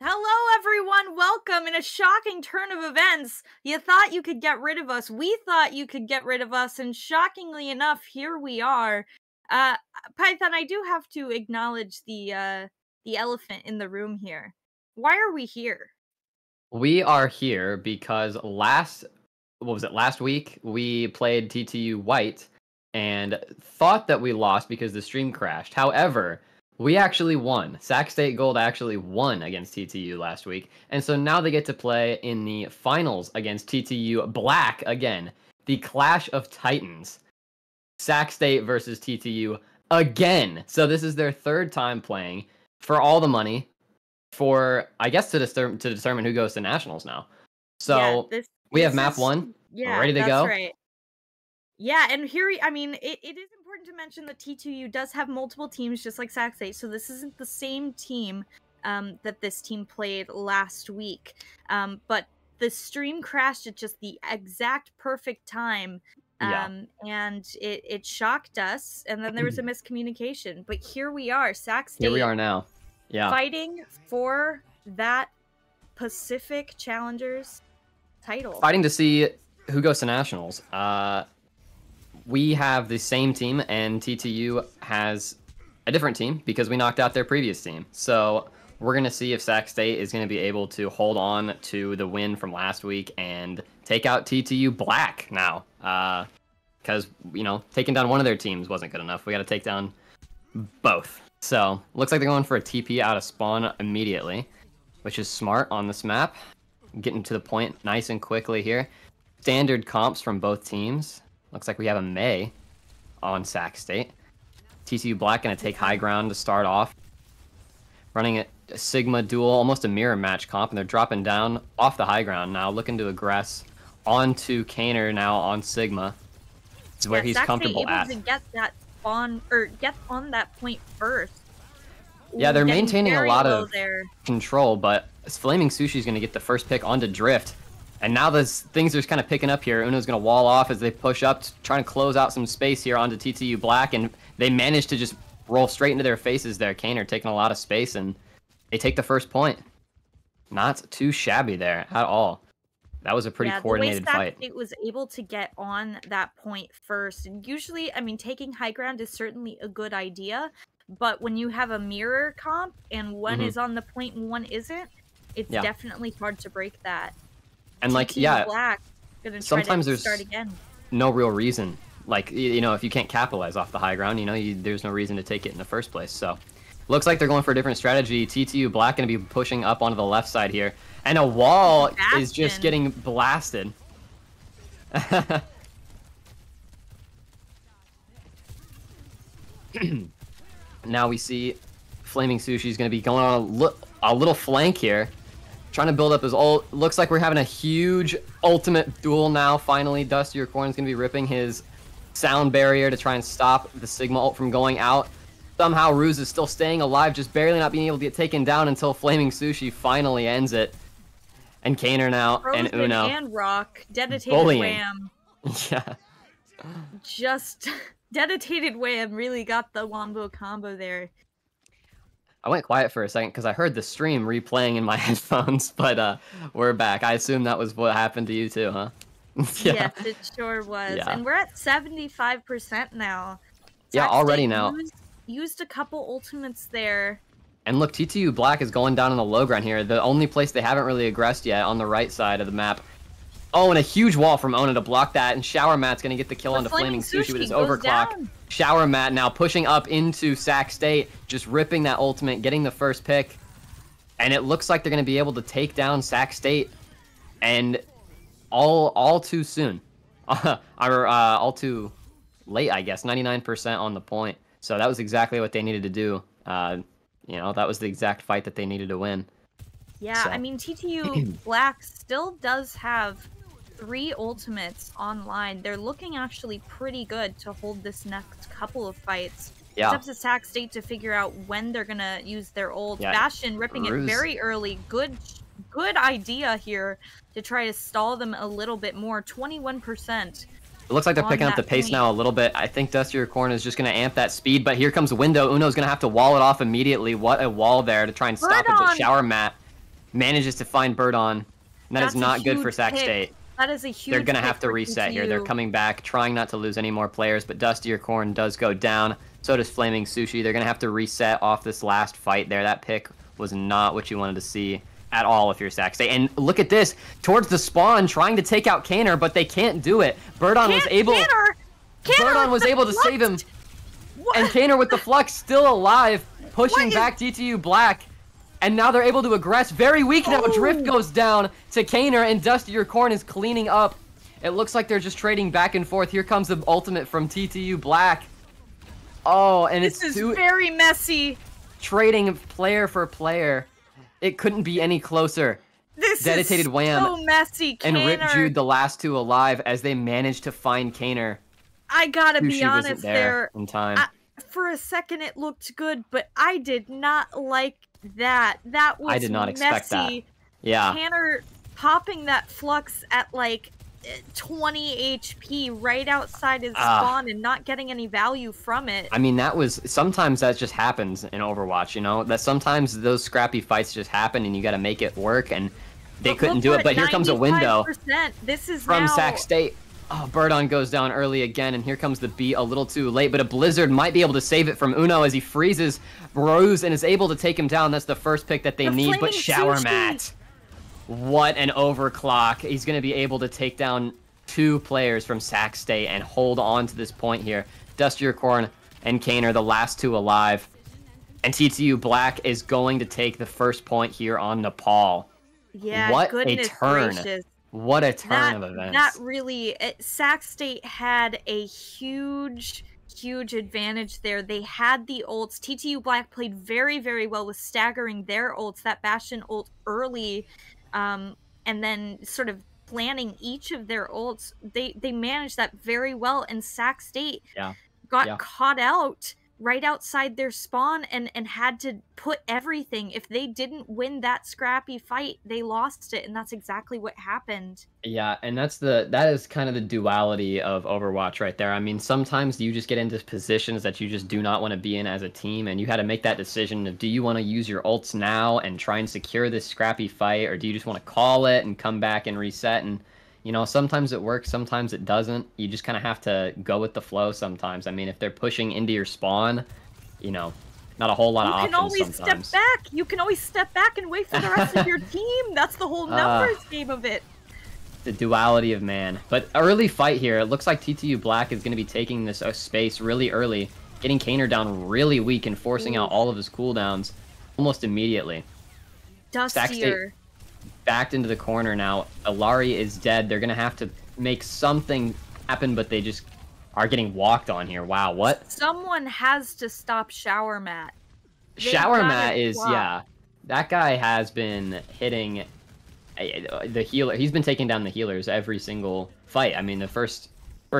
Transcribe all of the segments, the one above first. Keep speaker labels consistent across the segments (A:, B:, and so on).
A: Hello, everyone. Welcome. In a shocking turn of events, you thought you could get rid of us. We thought you could get rid of us, and shockingly enough, here we are. Uh, Python, I do have to acknowledge the elephant in the room here. Why are we here?
B: We are here because last week we played TTU White and thought that we lost because the stream crashed. However, we actually won. Sac State Gold actually won against TTU last week. And so now they get to play in the finals against TTU Black again. The Clash of Titans. Sac State versus TTU again. So this is their third time playing for all the money. For I guess to determine who goes to nationals now. So we have map 1 ready to go.
A: Right. Yeah, and here it is important to mention that T2U does have multiple teams just like Sac State, so this isn't the same team that this team played last week. But the stream crashed at just the exact perfect time. And it shocked us, and then there was a miscommunication. But here we are, Sac State.
B: Here we are now. Yeah.
A: Fighting for that Pacific Challengers title.
B: Fighting to see who goes to nationals. We have the same team, and TTU has a different team because we knocked out their previous team. So we're going to see if Sac State is going to be able to hold on to the win from last week and take out TTU Black now. Because, taking down one of their teams wasn't good enough. We got to take down both. So, looks like they're going for a TP out of spawn immediately, which is smart on this map. Getting to the point nice and quickly here. Standard comps from both teams. Looks like we have a Mei on Sac State. TTU Black going to take high ground to start off. Running a Sigma duel, almost a mirror match comp, and they're dropping down off the high ground now, looking to aggress onto Kaner now on Sigma. This is where he's comfortable at.
A: To get that spawn, or get on that point first.
B: Yeah, they're maintaining a lot of control, but Flaming Sushi is going to get the first pick onto Drift. And now things are just kind of picking up here. Uno's going to wall off as they push up, trying to close out some space here onto TTU Black, and they manage to just roll straight into their faces there. Kaner taking a lot of space, and they take the first point. Not too shabby there at all. That was a pretty coordinated fight.
A: It was able to get on that point first. And usually, taking high ground is certainly a good idea. But when you have a mirror comp and one is on the point and one isn't, it's definitely hard to break that.
B: And
A: Black,
B: sometimes there's
A: start again.
B: No real reason. Like, if you can't capitalize off the high ground, there's no reason to take it in the first place. So, looks like they're going for a different strategy. TTU Black going to be pushing up onto the left side here. And a wall is just getting blasted. Now we see Flaming Sushi is going to be going on a little flank here. Trying to build up his ult. Looks like we're having a huge ultimate duel now. Finally, Dusty Unicorn is going to be ripping his sound barrier to try and stop the Sigma ult from going out. Somehow Ruse is still staying alive, just barely not being able to get taken down until Flaming Sushi finally ends it. And Kaner now,
A: Frozen
B: and Uno.
A: And Rock, dedicated Wham.
B: Yeah.
A: Just dedicated Wham really got the wombo combo there.
B: I went quiet for a second because I heard the stream replaying in my headphones, but we're back. I assume that was what happened to you too, huh?
A: Yes, it sure was. Yeah. And we're at 75% now.
B: Yeah, already now.
A: Used a couple ultimates there.
B: And look, TTU Black is going down on the low ground here. The only place they haven't really aggressed yet on the right side of the map. Oh, and a huge wall from Ona to block that, and Shower Mat's going to get the kill onto Flaming Sushi with his overclock. Shower Mat now pushing up into Sac State, just ripping that ultimate, getting the first pick. And it looks like they're going to be able to take down Sac State, and all too soon. Or all too late, I guess. 99% on the point. So that was exactly what they needed to do. That was the exact fight that they needed to win.
A: Yeah, so. TTU Black still does have 3 ultimates online. They're looking actually pretty good to hold this next couple of fights.
B: Yeah.
A: It's up to Sac State to figure out when they're gonna use their ult. Yeah. Bastion ripping it very early. Good idea here to try to stall them a little bit more. 21%.
B: It looks like they're picking up the pace now a little bit. I think Dusty Unicorn is just going to amp that speed, but here comes Window. Uno's going to have to wall it off immediately. What a wall there to try and stop it. But Shower Mat manages to find Birdon. And that is not good for Sac State.
A: That is a huge
B: They're going to
A: pick
B: have to
A: for
B: reset here.
A: TTU.
B: They're coming back, trying not to lose any more players, but Dustier Corn does go down. So does Flaming Sushi. They're going to have to reset off this last fight there. That pick was not what you wanted to see at all if you're Sac State. And look at this. Towards the spawn, trying to take out Kaner, but they can't do it. Birdon was able... Birdon was able to save him. What? And Kaner with the Flux still alive, pushing back TTU Black. And now they're able to aggress. Very weak now. Drift goes down to Kaner, and Dustier Corn is cleaning up. It looks like they're just trading back and forth. Here comes the ultimate from TTU Black. Oh, and
A: this is very messy.
B: Trading player for player. It couldn't be any closer.
A: This
B: Dedicated
A: is
B: Wham
A: so messy, Kaner.
B: And Rip Jude, the last two alive, as they managed to find Kaner.
A: I gotta be honest there.
B: In time.
A: For a second, it looked good, but I did not like that. That was
B: I did not expect that. Yeah.
A: Kaner popping that Flux at like 20 HP right outside his spawn and not getting any value from it.
B: I mean, sometimes that just happens in Overwatch, you know? That sometimes those scrappy fights just happen and you gotta make it work, and they couldn't do it. But here comes a window
A: this is
B: from
A: now...
B: Sac State. Oh, Birdon goes down early again, and here comes the beat a little too late, but a Blizzard might be able to save it from Uno as he freezes Rose and is able to take him down. That's the first pick that they need, but Shower Mat. What an overclock. He's going to be able to take down 2 players from Sac State and hold on to this point here. Dustier Corn and Kaner, the last 2 alive. And TTU Black is going to take the first point here on Nepal.
A: Yeah,
B: what
A: goodness
B: a turn.
A: Gracious.
B: What a turn of events.
A: That really... Sac State had a huge advantage there. They had the ults. TTU Black played very, very well with staggering their ults. That Bastion ult early, and then sort of planning each of their ults. They managed that very well, and Sac State got caught out right outside their spawn and had to put everything. If they didn't win that scrappy fight, they lost it, and that's exactly what happened.
B: Yeah, and that is kind of the duality of Overwatch right there. I mean, sometimes you just get into positions that you just do not want to be in as a team, and you had to make that decision of, do you want to use your ults now and try and secure this scrappy fight, or do you just want to call it and come back and reset? And you know, sometimes it works, sometimes it doesn't. You just kind of have to go with the flow sometimes. I mean, if they're pushing into your spawn, you know, not a whole lot of options sometimes. You can always
A: step back. You can always step back and wait for the rest of your team. That's the whole numbers game of it.
B: The duality of man. But early fight here. It looks like TTU Black is going to be taking this space really early, getting Kaner down really weak and forcing out all of his cooldowns almost immediately.
A: Dustier.
B: Backed into the corner now. Illari is dead. They're going to have to make something happen, but they just are getting walked on here. Wow, what?
A: Someone has to stop Shower Mat.
B: Shower Mat is, yeah. That guy has been hitting the healer. He's been taking down the healers every single fight. I mean, the first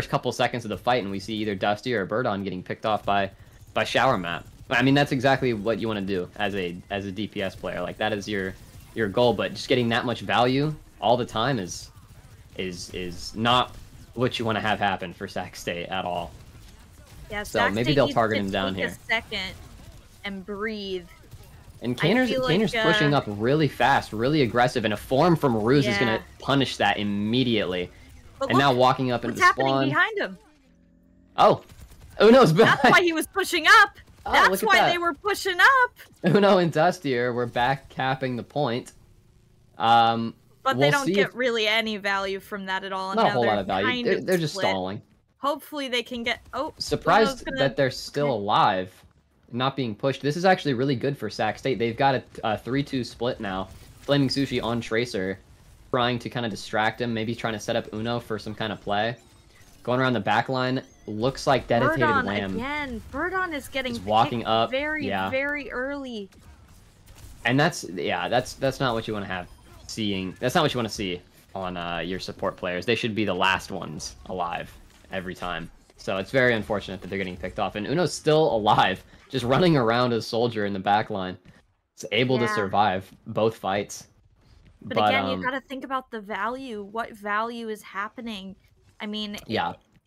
B: couple seconds of the fight, and we see either Dusty or Birdon getting picked off by Shower Mat. I mean, that's exactly what you want to do as a DPS player. Like, that is your goal, but just getting that much value all the time is not what you want to have happen for Sac State at all.
A: Yeah,
B: so maybe they'll target him down here.
A: A second and breathe.
B: And Kaner's pushing up really fast, really aggressive, and a form from Ruse is going to punish that immediately.
A: But
B: and now walking up into the spawn.
A: What's happening behind him?
B: Oh, Uno's back.
A: That's why he was pushing up. That's why they were pushing up.
B: Uno and Dustier were back capping the point.
A: But they don't get really any value from that at all.
B: Not a whole lot of value. They're just stalling.
A: Hopefully they can get... Oh,
B: surprised that they're still alive, not being pushed. This is actually really good for Sac State. They've got a 3-2 split now. Flaming Sushi on Tracer, trying to kind of distract him, maybe trying to set up Uno for some kind of play. Going around the back line, looks like Dedicated Wham.
A: Again, Birdon is getting
B: walking up
A: very early.
B: And that's not what you want to have seeing. That's not what you want to see on your support players. They should be the last ones alive every time. So it's very unfortunate that they're getting picked off. And Uno's still alive, just running around as Soldier in the back line. It's able to survive both fights.
A: But again, you got to think about the value. What value is happening? I mean,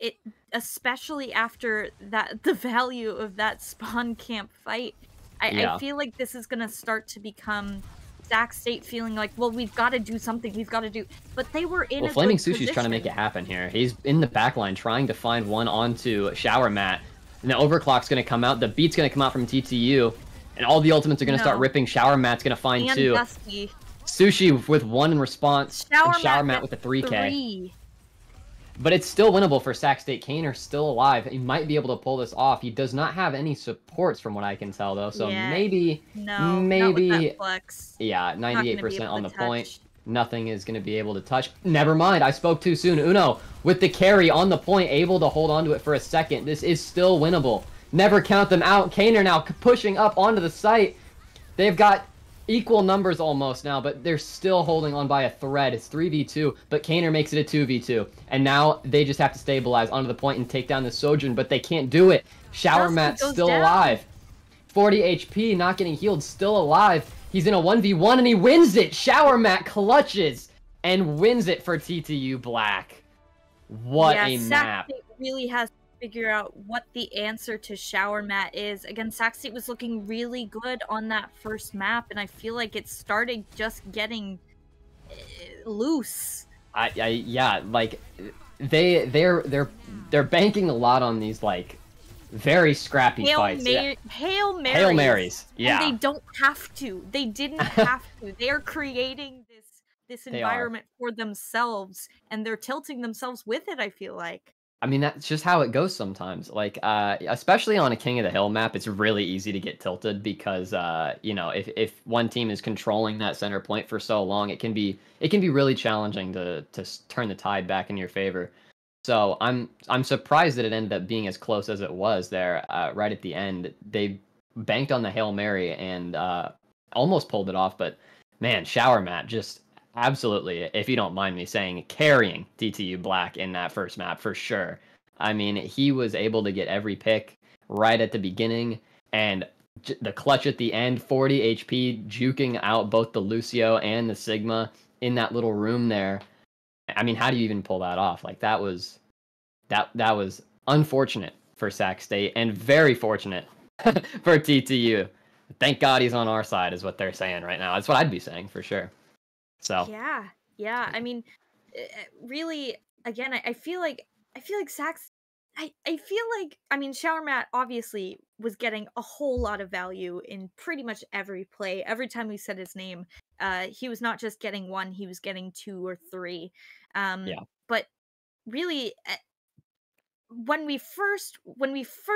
A: it especially after the value of that spawn camp fight. I feel like this is going to start to become Sac State feeling like, well, we've got to do something, we've got to do, but they were in
B: Well,
A: a
B: Flaming
A: good
B: Sushi's trying to make it
A: position.
B: happen here. He's in the backline trying to find one onto Shower Mat. And the overclock's going to come out. The beat's going to come out from TTU. And all the ultimates are going to start ripping. Shower Mat's going to find
A: And
B: two.
A: Dusty.
B: Sushi with one in response.
A: Shower
B: Mat with a 3K.
A: 3.
B: But it's still winnable for Sac State. Kaner still alive. He might be able to pull this off. He does not have any supports from what I can tell, though. So
A: Yeah,
B: maybe...
A: not with that flex.
B: Yeah, 98% on the point.
A: Touch.
B: Nothing is going to be able to touch. Never mind, I spoke too soon. Uno, with the carry on the point, able to hold on to it for a second. This is still winnable. Never count them out. Kaner now pushing up onto the site. They've got equal numbers almost now, but they're still holding on by a thread. It's 3v2, but Kaner makes it a 2v2. And now they just have to stabilize onto the point and take down the Sojourn, but they can't do it. Shower Mat's still alive. 40 HP, not getting healed, still alive. He's in a 1v1 and he wins it! Shower Mat clutches and wins it for TTU Black. What a map.
A: Sac State really has to figure out what the answer to Shower Mat is. Again, Sac State was looking really good on that first map, and I feel like it started just getting loose.
B: Yeah, like they're banking a lot on these like very scrappy fights.
A: Hail
B: Marys. Yeah.
A: And they don't have to. They didn't have to. They are creating this environment for themselves, and they're tilting themselves with it, I feel like.
B: I mean, that's just how it goes sometimes. Like, especially on a King of the Hill map, it's really easy to get tilted because, you know, if one team is controlling that center point for so long, it can be really challenging to turn the tide back in your favor. So I'm surprised that it ended up being as close as it was there right at the end. They banked on the Hail Mary and almost pulled it off, but man, Shower Mat just absolutely, if you don't mind me saying, carrying TTU Black in that first map for sure. I mean, he was able to get every pick right at the beginning, and the clutch at the end, 40 HP, juking out both the Lucio and the Sigma in that little room there. I mean, how do you even pull that off? Like, that was unfortunate for Sac State and very fortunate for TTU. Thank God he's on our side is what they're saying right now. That's what I'd be saying for sure. So
A: yeah. I mean, really, again, I feel like Sax. I feel like, I mean, Shower Mat obviously was getting a whole lot of value in pretty much every play. Every time we said his name, he was not just getting one; he was getting 2 or 3. But really, when we first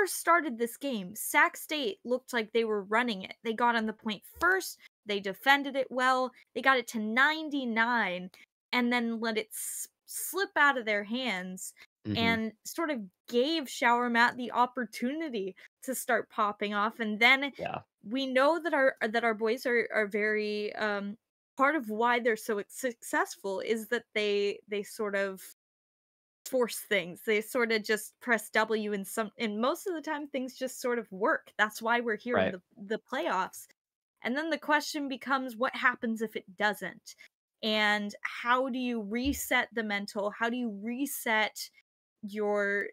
A: started this game, Sac State looked like they were running it. They got on the point first. They defended it well. They got it to 99 and then let it slip out of their hands and sort of gave Shower Mat the opportunity to start popping off. And then we know that our boys are very part of why they're so successful is that they sort of force things. They sort of just press W and most of the time things just sort of work. That's why we're here in the playoffs. And then the question becomes, what happens if it doesn't? And how do you reset the mental? How do you reset your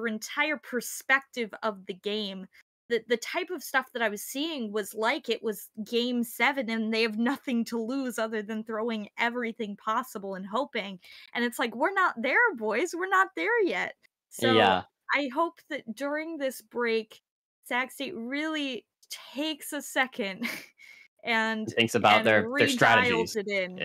A: entire perspective of the game? The type of stuff that I was seeing was like it was game 7 and they have nothing to lose other than throwing everything possible and hoping. And it's like, we're not there, boys. We're not there yet. So I hope that during this break, Sac State really takes a second and
B: thinks about their strategies.
A: It in.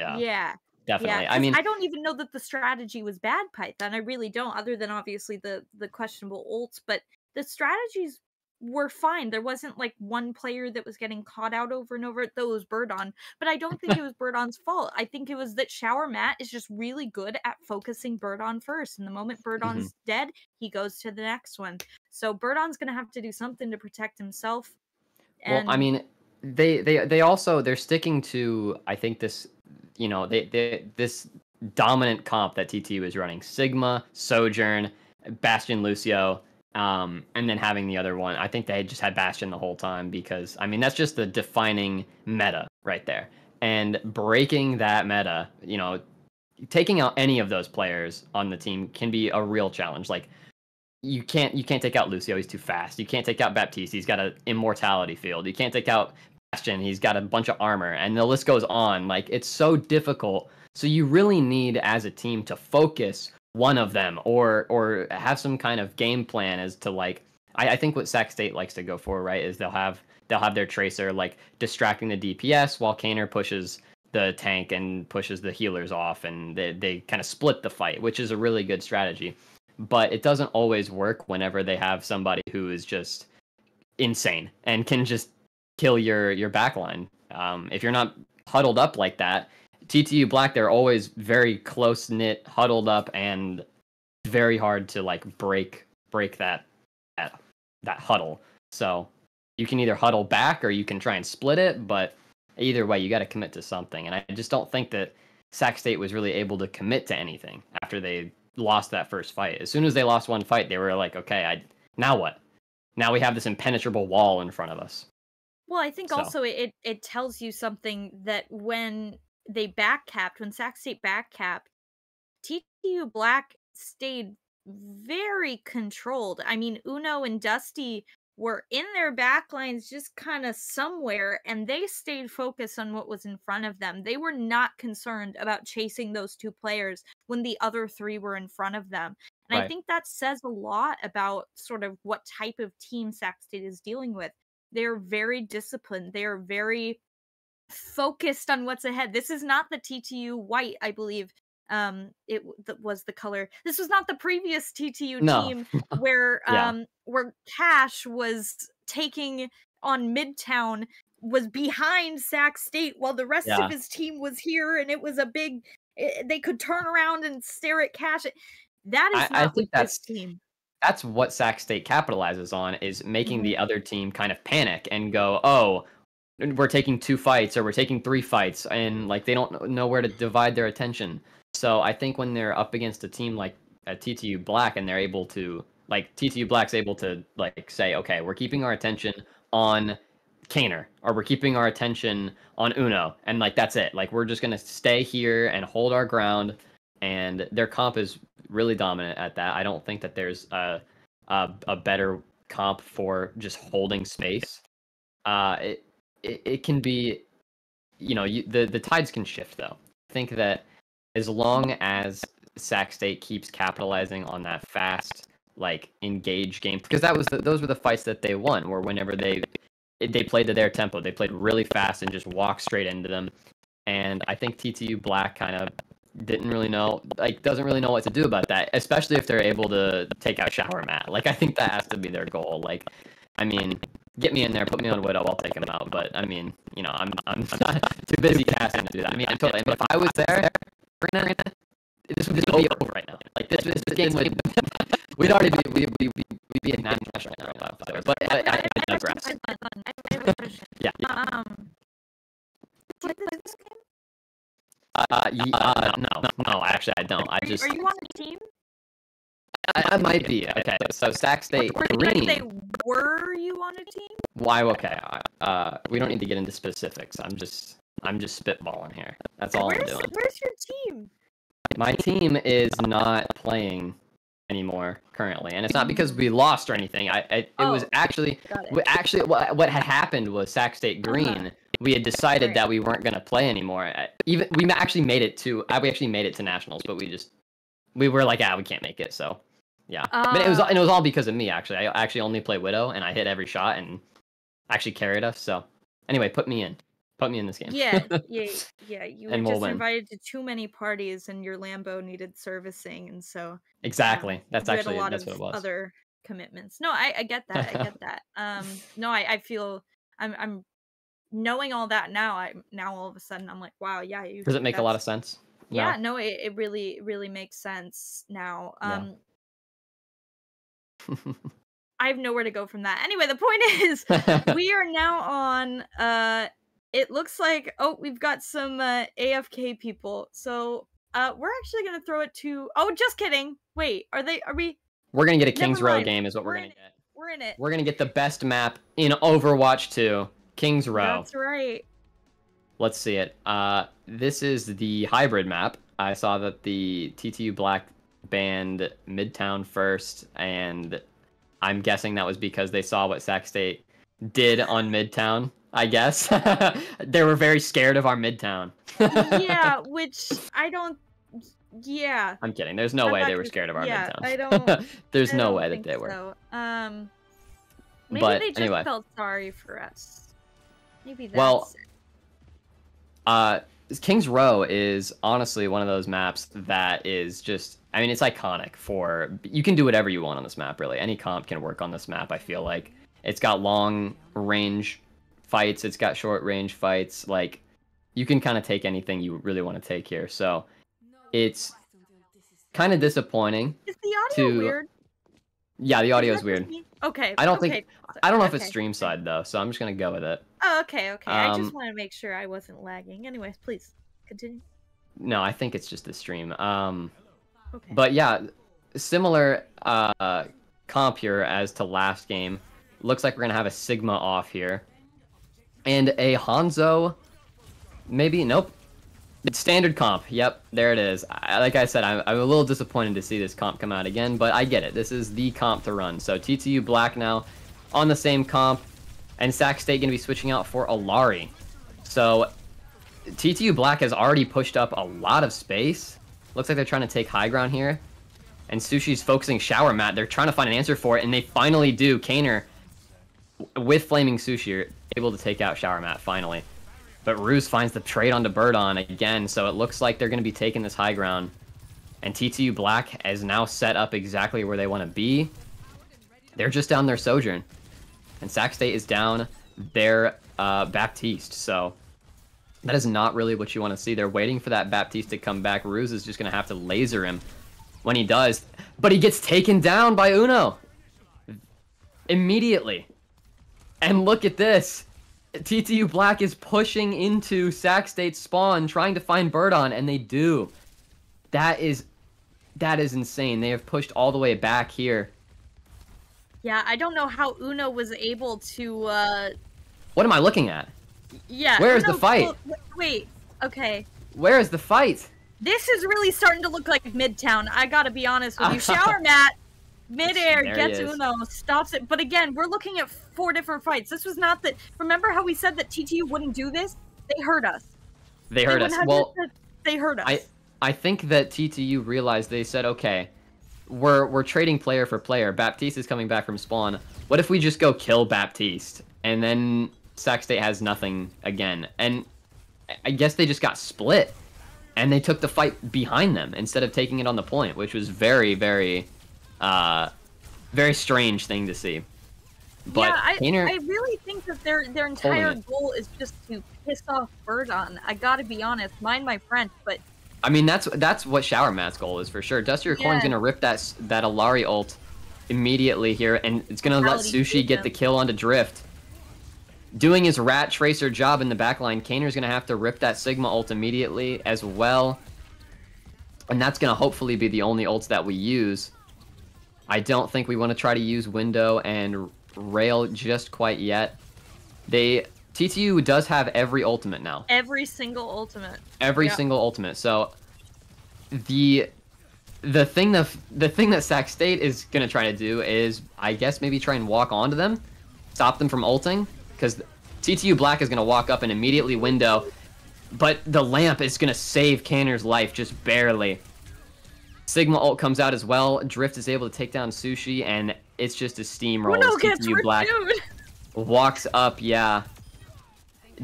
B: Definitely.
A: I mean, I don't even know that the strategy was bad, Python. I really don't, other than obviously the questionable ults, but the strategies were fine. There wasn't like one player that was getting caught out over and over. That was Birdon, but I don't think it was Birdon's fault. I think it was that Shower Mat is just really good at focusing Birdon first, and the moment Birdon's dead, he goes to the next one. So Birdon's gonna have to do something to protect himself.
B: Well, I mean, they're sticking to, I think, this, you know, this dominant comp that TTU is running: Sigma, Sojourn, Bastion, Lucio, and then having the other one. I think they just had Bastion the whole time because, I mean, that's just the defining meta right there. And breaking that meta, you know, taking out any of those players on the team can be a real challenge. Like, you can't take out Lucio, he's too fast. You can't take out Baptiste, he's got an immortality field. You can't take out Bastion, he's got a bunch of armor, and the list goes on. Like, it's so difficult. So you really need, as a team, to focus one of them, or have some kind of game plan as to, like, I think what Sac State likes to go for, right, is they'll have their Tracer, like, distracting the DPS while Kaner pushes the tank and pushes the healers off, and they kind of split the fight, which is a really good strategy. But it doesn't always work whenever they have somebody who is just insane and can just kill your backline. If you're not huddled up like that, TTU Black, they're always very close knit, huddled up, and very hard to like break that huddle. So you can either huddle back or you can try and split it, but either way, you got to commit to something. And I just don't think that Sac State was really able to commit to anything after they lost that first fight. As soon as they lost one fight, they were like, okay, now what? Now we have this impenetrable wall in front of us.
A: Well, I think also it tells you something that when they backcapped, when Sac State backcapped, TTU Black stayed very controlled. I mean, Uno and Dusty were in their backlines just kind of somewhere, and they stayed focused on what was in front of them. They were not concerned about chasing those two players when the other three were in front of them. And
B: Right.
A: I think that says a lot about sort of what type of team Sac State is dealing with. They're very disciplined. They're very focused on what's ahead. This is not the TTU white, I believe. Was the color. This was not the previous TTU team where where Cash was taking on Midtown, was behind Sac State while the rest of his team was here, and it was a big. They could turn around and stare at Cash. That is not with this team.
B: That's what Sac State capitalizes on, is making the other team kind of panic and go, oh, we're taking 2 fights or we're taking 3 fights, and like they don't know where to divide their attention. So I think when they're up against a team like a TTU Black, and they're able to, like, TTU Black's able to like say, okay, we're keeping our attention on Kaner, or we're keeping our attention on Uno, and like that's it. Like, we're just gonna stay here and hold our ground. And their comp is really dominant at that. I don't think that there's a better comp for just holding space. It can be, the tides can shift though. I think that as long as Sac State keeps capitalizing on that fast, like, engage game, because those were the fights that they won, where whenever they played to their tempo, they played really fast and just walked straight into them. And I think TTU Black kind of doesn't really know what to do about that, especially if they're able to take out Shower Mat. Like, I think that has to be their goal. Like, I mean, get me in there, put me on Widow, I'll take him out. But I mean, I'm not too busy casting to do that. I mean, if I was there, this would be over right now. Like, this game would we'd already be in national right now. But I digress.
A: I have a question.
B: Yeah.
A: Do you play this game?
B: No, actually, I don't.
A: Are you on a team?
B: I might be. Okay, so Sac State Green.
A: Were you on a team?
B: Why? Okay. We don't need to get into specifics. I'm just spitballing here. That's all I'm doing.
A: Where's your team?
B: My team is not playing anymore currently, and it's not because we lost or anything. It was actually what had happened was Sac State Green. We had decided that we weren't going to play anymore. We actually made it to nationals, but we were like, we can't make it. So yeah, but it was all because of me. Actually, I actually only play Widow, and I hit every shot and actually carried us. So anyway, put me in this game.
A: Yeah. You were just invited to too many parties, and your Lambo needed servicing, and so
B: exactly. That's what it was.
A: Other commitments. No, I get that. I get that. No, I feel I'm knowing all that now. Now all of a sudden I'm like, wow, yeah.
B: Does it make a lot of sense?
A: Yeah, no, it really makes sense now. I have nowhere to go from that. Anyway, the point is, we are now on. It looks like we've got some AFK people. So we're actually gonna throw it to. Oh, just kidding. Wait, are we?
B: We're gonna get a Kings Row game, is what we're gonna get.
A: We're in it.
B: We're gonna get the best map in Overwatch 2, Kings Row.
A: That's right.
B: Let's see it. This is the hybrid map. I saw that the TTU Black banned Midtown first, and I'm guessing that was because they saw what Sac State did on Midtown. I guess. They were very scared of our Midtown.
A: Yeah, which I don't. Yeah.
B: I'm kidding. There's no
A: I'm
B: way
A: not
B: they were
A: gonna-
B: scared of our
A: yeah,
B: Midtown.
A: I don't.
B: There's
A: I
B: no
A: don't
B: way that
A: think
B: they were.
A: so. Maybe
B: But
A: they just
B: anyway.
A: felt sorry for us. Maybe that's
B: Well,
A: it.
B: King's Row is honestly one of those maps that is just, I mean, it's iconic for, you can do whatever you want on this map, really. Any comp can work on this map, I feel like. It's got long range fights, it's got short range fights, like, you can kind of take anything you really want to take here, so it's kind of disappointing.
A: Is the audio
B: to-
A: weird?
B: Yeah, the audio
A: Is
B: is
A: that just
B: weird.
A: me? Okay.
B: I don't
A: okay.
B: think, I don't know if it's
A: Okay.
B: stream side, though, so I'm just gonna go with it.
A: Oh, okay, okay. I just
B: Um,
A: want to make sure I wasn't lagging. Anyways, please continue.
B: No, I think it's just the stream.
A: Okay.
B: But yeah, similar comp here as to last game. Looks like we're gonna have a Sigma off here, and a Hanzo. Maybe nope. It's standard comp. Yep, there it is. Like I said, I'm a little disappointed to see this comp come out again, but I get it. This is the comp to run. So TTU Black now on the same comp, and Sac State gonna be switching out for Alari. So TTU Black has already pushed up a lot of space. Looks like they're trying to take high ground here. And Sushi's focusing Shower Mat. They're trying to find an answer for it, and they finally do. Kaner, with Flaming Sushi, are able to take out Shower Mat, finally. But Ruse finds the trade onto Birdon again, so it looks like they're going to be taking this high ground. And TTU Black is now set up exactly where they want to be. They're just down their Sojourn. And Sac State is down their Baptiste, so that is not really what you want to see. They're waiting for that Baptiste to come back. Ruse is just going to have to laser him when he does. But he gets taken down by Uno. Immediately. And look at this. TTU Black is pushing into Sac State's spawn, trying to find Birdon, and they do. That is insane. They have pushed all the way back here.
A: Yeah, I don't know how Uno was able to.
B: What am I looking at?
A: Yeah.
B: Where is
A: Uno
B: the fight?
A: Wait. Okay.
B: Where is the fight?
A: This is really starting to look like Midtown. I gotta be honest with you. Shower Mat, midair,
B: There he
A: gets
B: is.
A: Uno, stops it. But again, we're looking at 4 different fights. This was not the. Remember how we said that TTU wouldn't do this? They heard us.
B: They heard us. Well,
A: they heard us.
B: I think that TTU realized, they said, okay, we're trading player for player. Baptiste is coming back from spawn. What if we just go kill Baptiste? And then Sac State has nothing again. And I guess they just got split. And they took the fight behind them instead of taking it on the point, which was very, very, very strange thing to see. But
A: yeah,
B: Kaner,
A: I really think that their entire
B: it.
A: goal is just to piss off Birdon. I gotta be honest, mind my French, but
B: I mean, that's what Shower Mat's goal is for sure. Dusty Your Corn's
A: Yeah.
B: gonna rip that Alari ult immediately here, and it's gonna let
A: Reality
B: Sushi get
A: freedom.
B: the kill onto Drift. Doing his Rat Tracer job in the backline, Kaner's gonna have to rip that Sigma ult immediately as well. And that's gonna hopefully be the only ults that we use. I don't think we want to try to use Window and Rail just quite yet. TTU does have every ultimate now.
A: every single ultimate.
B: Every
A: Yeah.
B: single ultimate. So the thing that Sac State is gonna try to do is, I guess, maybe try and walk onto them, stop them from ulting, because TTU Black is gonna walk up and immediately window, but the lamp is gonna save Kaner's life just barely. Sigma ult comes out as well. Drift is able to take down Sushi, and it's just a steamroll.
A: Uno
B: as
A: gets
B: TTU Black
A: renewed.
B: walks up. Yeah.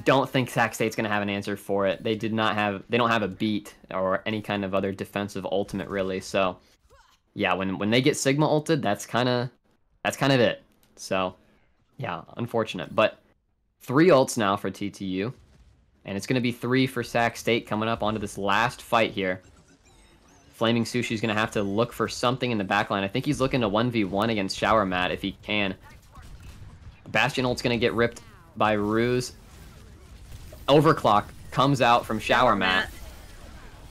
B: Don't think Sac State's gonna have an answer for it. They don't have a beat or any kind of other defensive ultimate really. So yeah, when they get Sigma ulted, that's kind of it. So yeah, unfortunate. But 3 ults now for TTU, and it's gonna be 3 for Sac State coming up onto this last fight here. Flaming Sushi's gonna have to look for something in the backline. I think he's looking to 1v1 against Shower Mat if he can. Bastion ult's gonna get ripped by Ruse. Overclock comes out from Shower Mat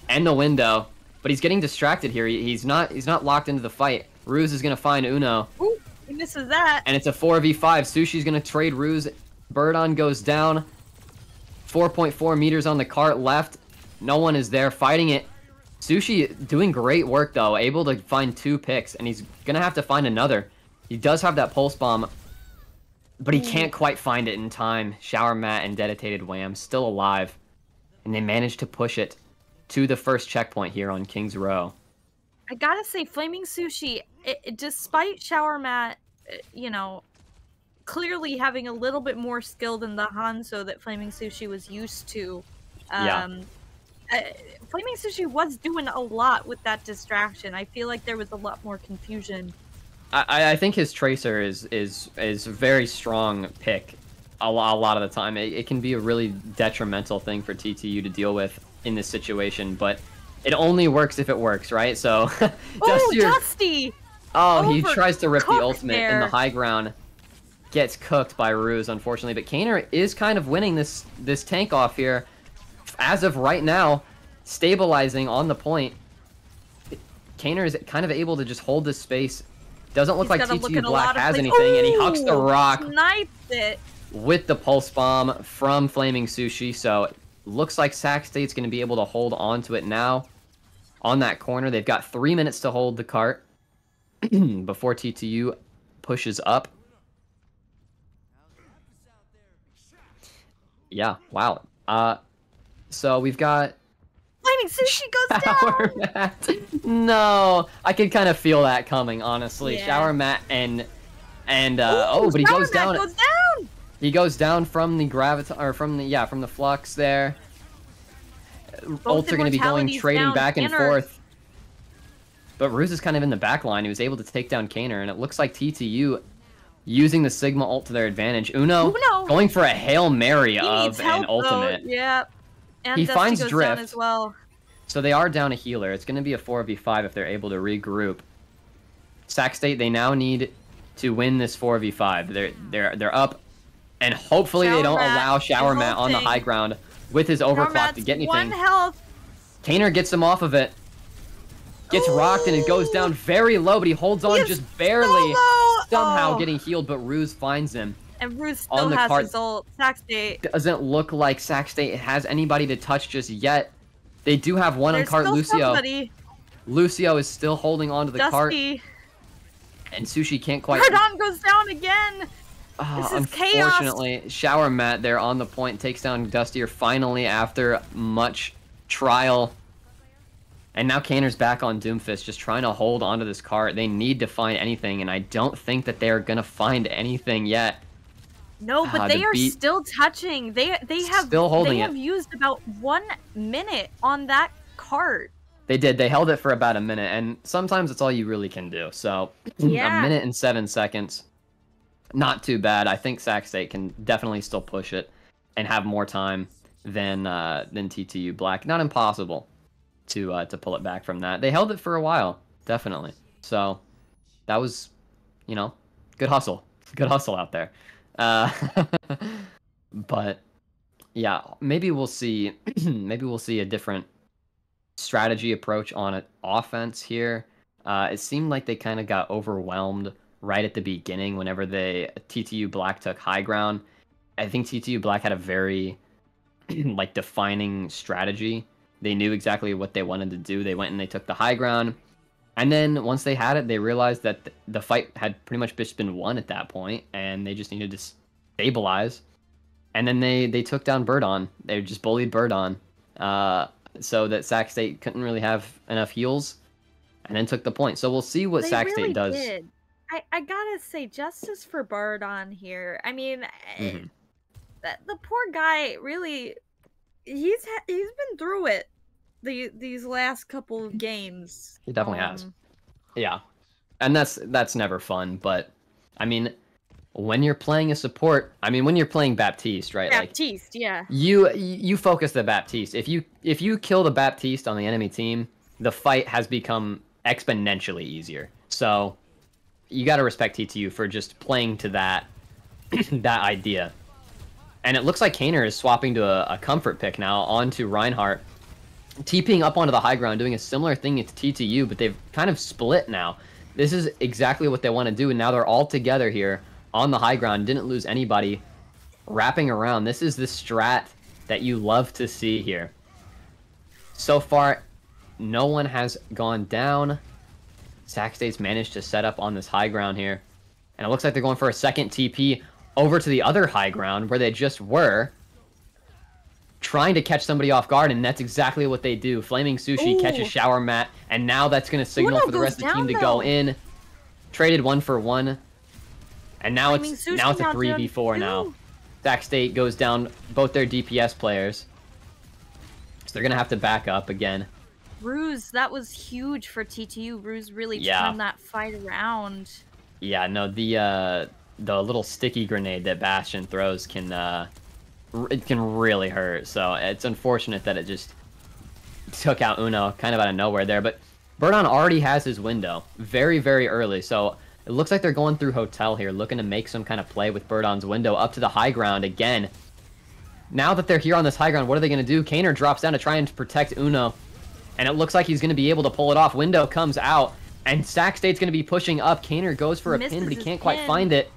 B: and the window, but he's getting distracted here. He's not locked into the fight. Ruse is gonna find Uno,
A: Ooh, he misses that.
B: and it's a 4v5. Sushi's gonna trade Ruse. Birdon goes down. 4.4 meters on the cart left. No one is there fighting it. Sushi doing great work though, able to find 2 picks, and he's gonna have to find another. He does have that pulse bomb but he can't quite find it in time. Shower Mat and Dedicated Wham still alive, and they managed to push it to the first checkpoint here on King's Row.
A: I gotta say, Flaming Sushi, despite Shower Mat, you know, clearly having a little bit more skill than the Hanzo that Flaming Sushi was used to, Flaming Sushi was doing a lot with that distraction. I feel like there was a lot more confusion.
B: I think his Tracer is a very strong pick a lot of the time. It can be a really detrimental thing for TTU to deal with in this situation, but it only works if it works, right? So,
A: Dusty!
B: Oh, he tries to rip the ultimate in the high ground. Gets cooked by Ruse, unfortunately. But Kaner is kind of winning this tank off here. As of right now, stabilizing on the point. Kaner is kind of able to just hold this space. Doesn't look like TTU Black has anything, and he hucks the rock with the Pulse Bomb from Flaming Sushi. So looks like Sac State's going to be able to hold on to it now on that corner. They've got 3 minutes to hold the cart before TTU pushes up. Yeah, wow. So we've got
A: Flaming Sushi goes down.
B: No, I could kind of feel that coming, honestly. Yeah. Shower Mat and but he goes down. He goes down from the from the flux there. Ults are going to be going trading back and forth. But Ruse is kind of in the back line. He was able to take down Kaner, and it looks like TTU using the Sigma ult to their advantage. Uno going for a Hail Mary of an ultimate.
A: Yeah. And
B: he finds
A: goes
B: Drift
A: down as well.
B: So they are down a healer. It's going to be a 4v5 if they're able to regroup. Sac State, they now need to win this 4v5. They're up, and hopefully they don't allow Shower Mat on the high ground with his overclock to get anything.
A: 1 health.
B: Kaner gets him off of it. Gets rocked, and it goes down very low, but he holds on just barely. Somehow getting healed, but Ruse finds him.
A: And Ruse still has his ult. Sac State
B: doesn't look like Sac State has anybody to touch just yet. They do have one on cart, Lucio.
A: Somebody.
B: Lucio is still holding on to the cart. And Sushi can't quite...
A: Pardon goes down again! This is chaos!
B: Unfortunately, Shower Mat there on the point takes down Dustier finally after much trial. And now Kaner's back on Doomfist, just trying to hold onto this cart. They need to find anything, and I don't think that they're going to find anything yet.
A: No, but they are still touching. They have used about 1 minute on that cart.
B: They did. They held it for about a minute, and sometimes it's all you really can do. So,
A: yeah.
B: A minute and 7 seconds. Not too bad. I think Sac State can definitely still push it and have more time than TTU Black. Not impossible to pull it back from that. They held it for a while, definitely. So, that was, good hustle. Good hustle out there. But yeah, maybe we'll see a different strategy approach on an offense here. It seemed like they kind of got overwhelmed right at the beginning whenever TTU Black took high ground. I think TTU Black had a very defining strategy. They knew exactly what they wanted to do. They went and they took the high ground. And then once they had it, they realized that the fight had pretty much just been won at that point, and they just needed to stabilize. And then they took down Birdon. They just bullied Birdon, so that Sac State couldn't really have enough heals, and then took the point. So we'll see what Sac State does.
A: Did. I gotta say, justice for Birdon here. I mean, the poor guy really, he's been through it. These last couple of games.
B: He definitely has. Yeah. And that's never fun, but I mean, when you're playing a support, when you're playing Baptiste, right?
A: Baptiste, yeah.
B: You focus the Baptiste. If you kill the Baptiste on the enemy team, the fight has become exponentially easier. So you got to respect TTU for just playing to that that idea. And it looks like Kaner is swapping to a comfort pick now onto Reinhardt. TPing up onto the high ground, doing a similar thing to TTU, but they've kind of split now. This is exactly what they want to do, and now they're all together here on the high ground. Didn't lose anybody. Wrapping around. This is the strat that you love to see here. So far, no one has gone down. Sac State's managed to set up on this high ground here. And it looks like they're going for a second TP. over to the other high ground where they just were, trying to catch somebody off guard, and that's exactly what they do. Flaming Sushi catches Shower Mat, and now that's going to signal for the rest of the team to go in. Traded 1 for 1, and now it's a 3v4 now. Sac State goes down both their DPS players, so they're going to have to back up again.
A: Ruse, that was huge for TTU. Ruse really turned that fight around. Yeah, no, the little sticky grenade that Bastion throws it can really hurt. So it's unfortunate that it just took out Uno kind of out of nowhere there. But Birdon already has his window very, very early. So it looks like they're going through Hotel here, looking to make some kind of play with Birdon's window up to the high ground again. Now that they're here on this high ground, what are they going to do? Kaner drops down to try and protect Uno. And it looks like he's going to be able to pull it off. Window comes out, and Sac State's going to be pushing up. Kaner goes for a pin, but he can't quite find it.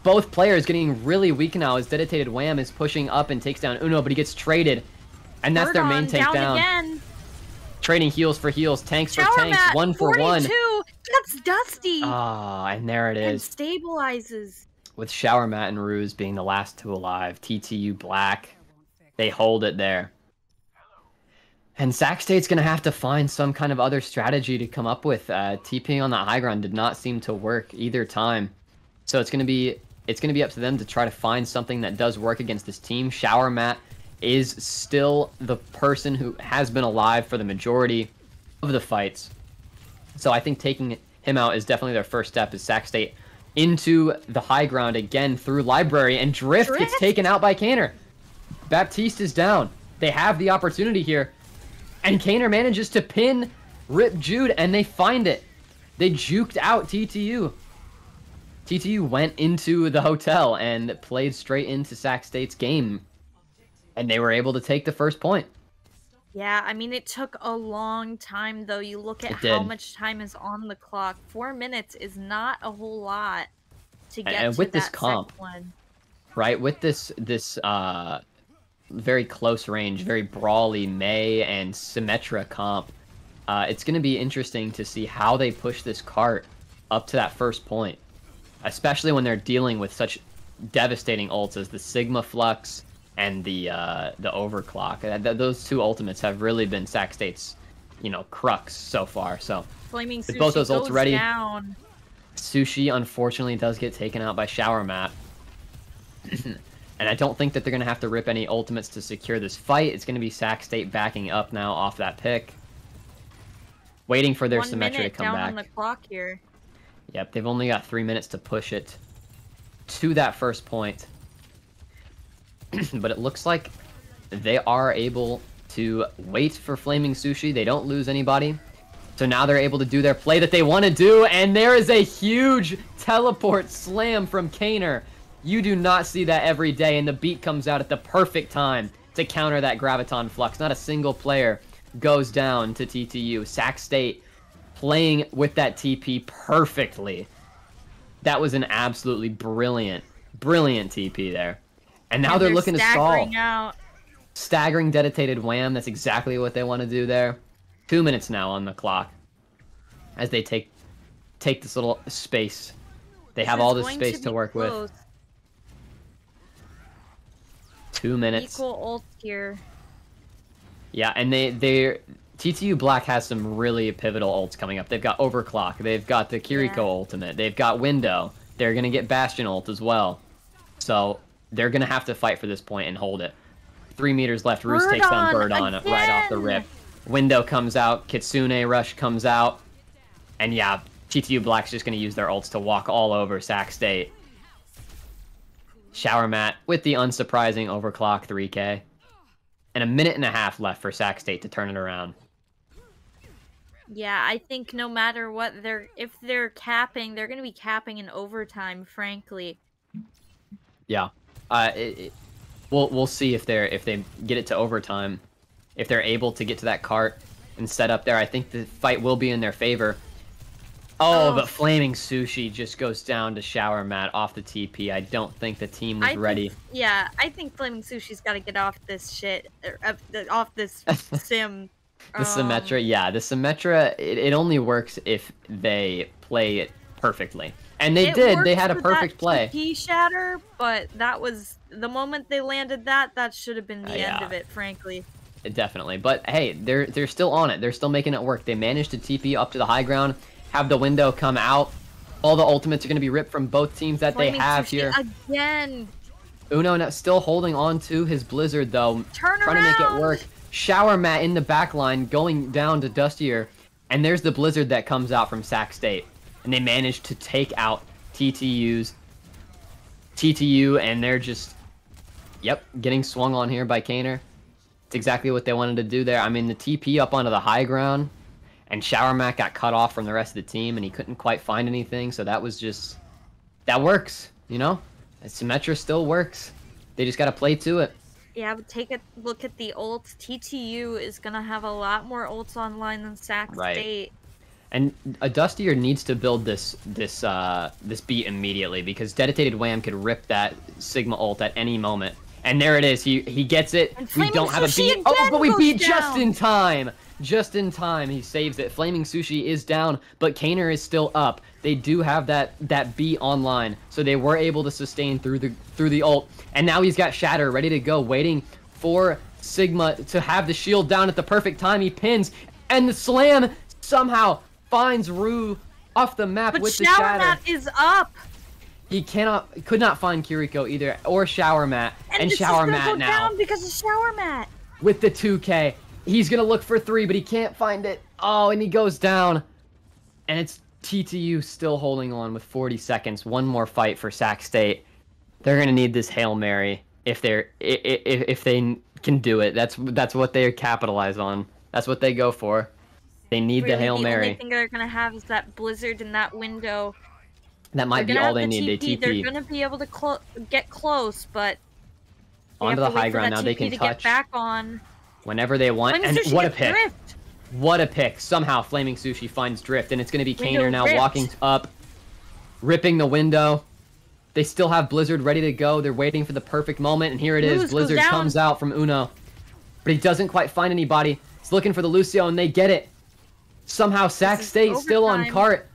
A: Both players getting really weak now as Dedicated Wham is pushing up and takes down Uno, but he gets traded. And that's their main takedown. Again. Trading heals for heals, tanks for tanks, 1 for 1. That's Dusty.
B: Ah, and there it is.
A: And stabilizes. With
B: Shower Mat and Ruse being the last 2 alive, TTU Black, they hold it there. And Sac State's going to have to find some kind of other strategy to come up with. TPing on the high ground did not seem to work either time. So it's going to be up to them to try to find something that does work against this team. Shower Mat is still the person who has been alive for the majority of the fights. So I think taking him out is definitely their first step as Sac State into the high ground again through Library, and Drift gets taken out by Kaner. Baptiste is down. They have the opportunity here, and Kaner manages to pin Rip Jude, and they find it. They juked out TTU. TTU went into the hotel and played straight into Sac State's game, and they were able to take the first point.
A: Yeah, I mean, it took a long time, though. You look at how much time is on the clock. 4 minutes is not a whole lot to get
B: and with
A: to
B: this
A: that
B: comp,
A: one.
B: Right? With this very close range, very brawly Mei and Symmetra comp, it's going to be interesting to see how they push this cart up to that first point, especially when they're dealing with such devastating ults as the Sigma Flux and the Overclock. Those 2 ultimates have really been Sac State's, crux so far. So
A: Flaming Sushi
B: both those ults ready,
A: down.
B: Sushi unfortunately does get taken out by Shower Mat. And I don't think that they're going to have to rip any ultimates to secure this fight. It's going to be Sac State backing up now off that pick, waiting for their Symmetra to come
A: down
B: back.
A: On the clock here.
B: Yep, they've only got 3 minutes to push it to that first point. But it looks like they are able to wait for Flaming Sushi. They don't lose anybody. So now they're able to do their play that they want to do, and there is a huge teleport slam from Kaner. You do not see that every day, and the beat comes out at the perfect time to counter that Graviton Flux. Not a single player goes down to TTU. Sac State playing with that TP perfectly. That was an absolutely brilliant TP there. And now they're looking to stall.
A: Out.
B: Staggering Dedicated Wham. That's exactly what they want to do there. 2 minutes now on the clock as they take this little space. They have all this space to work with. 2 minutes.
A: Equal ult here.
B: Yeah, and TTU Black has some really pivotal ults coming up. They've got Overclock. They've got the Kiriko ultimate. They've got Window. They're going to get Bastion ult as well. So they're going to have to fight for this point and hold it. 3 meters left. Ruse takes down Birdon right off the rip. Window comes out. Kitsune Rush comes out. And yeah, TTU Black's just going to use their ults to walk all over Sac State. Shower Mat with the unsurprising Overclock 3K. And 1.5 minutes left for Sac State to turn it around.
A: Yeah, I think no matter what, if they're capping, they're going to be capping in overtime, frankly.
B: Yeah. We'll see if they get it to overtime. If they're able to get to that cart and set up there, I think the fight will be in their favor. Oh, but Flaming Sushi just goes down to Shower Mat off the TP. I don't think the team was ready.
A: I think Flaming Sushi's got to get off this shit, off this sim.
B: The Symmetra, yeah, the Symmetra, it only works if they play it perfectly. And they
A: It
B: did. They had a
A: worked for
B: perfect
A: that
B: play.
A: TP shatter, but that was the moment they landed that. That should have been the end of it, frankly.
B: Definitely. But hey, they're still on it. They're still making it work. They managed to TP up to the high ground, have the window come out. All the ultimates are going to be ripped from both teams that they have here.
A: Again.
B: Uno now still holding on to his Blizzard, though.
A: Trying
B: to make it work. Shower Mat in the back line going down to Dustier. And there's the Blizzard that comes out from Sac State. And they managed to take out TTU, and they're just, getting swung on here by Kaner. It's exactly what they wanted to do there. I mean, the TP up onto the high ground, and Shower Mat got cut off from the rest of the team, and he couldn't quite find anything, so that was just, that works, you know? Symmetra still works. They just got to play to it.
A: Yeah, but take a look at the ults. TTU is going to have a lot more ults online than Sac State.
B: And a Dustier needs to build this beat immediately, because Dedicated Wham could rip that Sigma ult at any moment. And there it is. He gets it. We don't have a beat. Oh, but we beat just in time. Just in time, he saves it. Flaming Sushi is down, but Kaner is still up. They do have that beat online, so they were able to sustain through the ult. And now he's got Shatter ready to go, waiting for Sigma to have the shield down at the perfect time. He pins, and the slam somehow finds Rue off the map with the Shatter.
A: Shower Mat is up.
B: He could not find Kiriko either, or Shower Mat. And
A: this
B: Shower
A: is
B: Mat
A: go
B: now
A: down because of Shower Mat.
B: With the 2K. He's gonna look for 3, but he can't find it. Oh, and he goes down. And it's TTU still holding on with 40 seconds. One more fight for Sac State. They're gonna need this Hail Mary if they can do it. That's what they capitalize on. That's what they go for. They need the Hail Mary.
A: The only thing they're gonna have is that Blizzard in that window.
B: That might be all they need. They TP.
A: They're gonna be able to get close, but
B: onto the high ground now. They can touch
A: get back on
B: whenever they want.
A: And
B: what a pick!
A: Drift.
B: What a pick! Somehow Flaming Sushi finds Drift, and it's gonna be Kaner now walking up, ripping the window. They still have Blizzard ready to go. They're waiting for the perfect moment, and here it is. Blizzard comes out from Uno, but he doesn't quite find anybody. He's looking for the Lucio, and they get it. Somehow Sac State still on cart.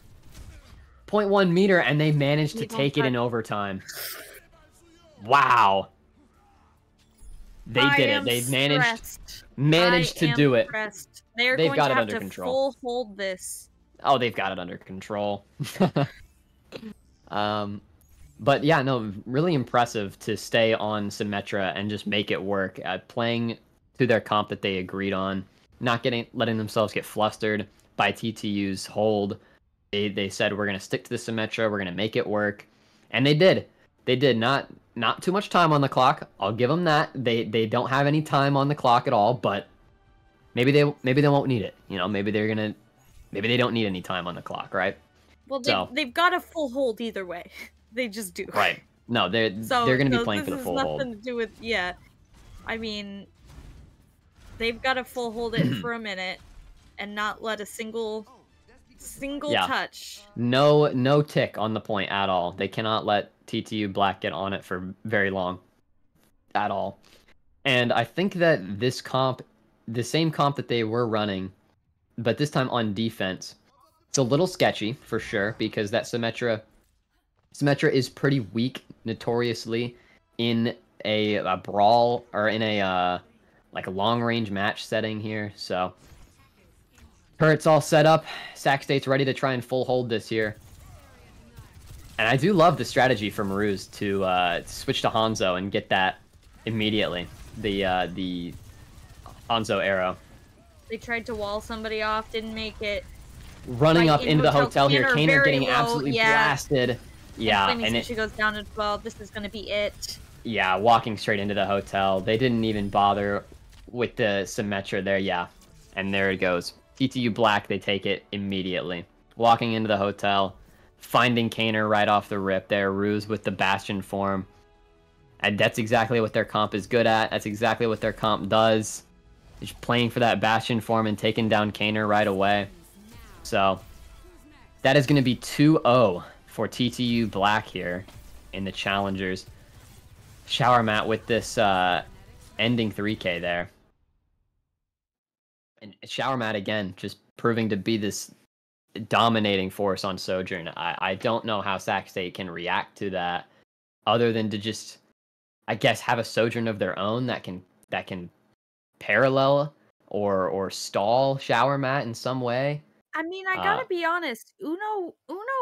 B: 0.1 meter, and they managed to take it in overtime. Wow. They did it. They managed to do it.
A: They've got it under control. Full hold this.
B: Oh, they've got it under control. But yeah, no, really impressive to stay on Symmetra and just make it work. Playing to their comp that they agreed on, not letting themselves get flustered by TTU's hold. They said, we're going to stick to the Symmetra, we're going to make it work. And they did. They did. Not too much time on the clock. I'll give them that. They don't have any time on the clock at all, but maybe they won't need it. You know, maybe they don't need any time on the clock, right?
A: Well, they've got a full hold either way. They just do.
B: Right. No, they're going to be playing for the full hold.
A: This has nothing to do with, I mean, they've got to full hold it for a minute and not let a single touch.
B: No tick on the point at all. They cannot let TTU Black get on it for very long at all. And I think that this comp, the same comp that they were running, but this time on defense, it's a little sketchy for sure, because that Symmetra is pretty weak notoriously in a brawl or in a like a long range match setting here. So turret's all set up. Sac State's ready to try and full hold this here. And I do love the strategy from Ruse to switch to Hanzo and get that immediately. The Hanzo arrow.
A: They tried to wall somebody off, didn't make it.
B: Running up into the hotel here. Kaner getting absolutely blasted. Yeah,
A: and she goes down as well. This is going to be it.
B: Yeah, walking straight into the hotel. They didn't even bother with the Symmetra there. Yeah, and there it goes. TTU Black, they take it immediately. Walking into the hotel, finding Kaner right off the rip there. Ruse with the Bastion form. And that's exactly what their comp is good at. That's exactly what their comp does. Just playing for that Bastion form and taking down Kaner right away. So, that is going to be 2-0 for TTU Black here in the Challengers. Shower Mat with this ending 3K there. And Shower Mat again, just proving to be this dominating force on Sojourn. I don't know how Sac State can react to that other than to just, I guess, have a Sojourn of their own that can parallel or stall Shower Mat in some way.
A: I mean, I gotta be honest. Uno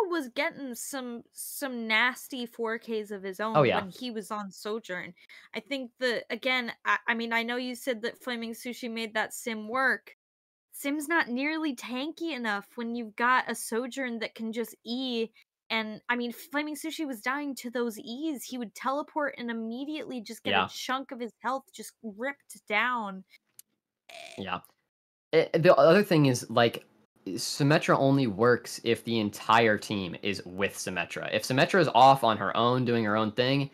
A: was getting some nasty 4Ks of his
B: Oh
A: own
B: yeah,
A: when he was on Sojourn. I think that again. I mean, I know you said that Flaming Sushi made that sim work. Sim's not nearly tanky enough when you've got a Sojourn that can just E. And I mean, Flaming Sushi was dying to those E's. He would teleport and immediately just get a
B: yeah,
A: chunk of his health just ripped down.
B: yeah. The other thing is, like, Symmetra only works if the entire team is with Symmetra. If Symmetra is off on her own doing her own thing,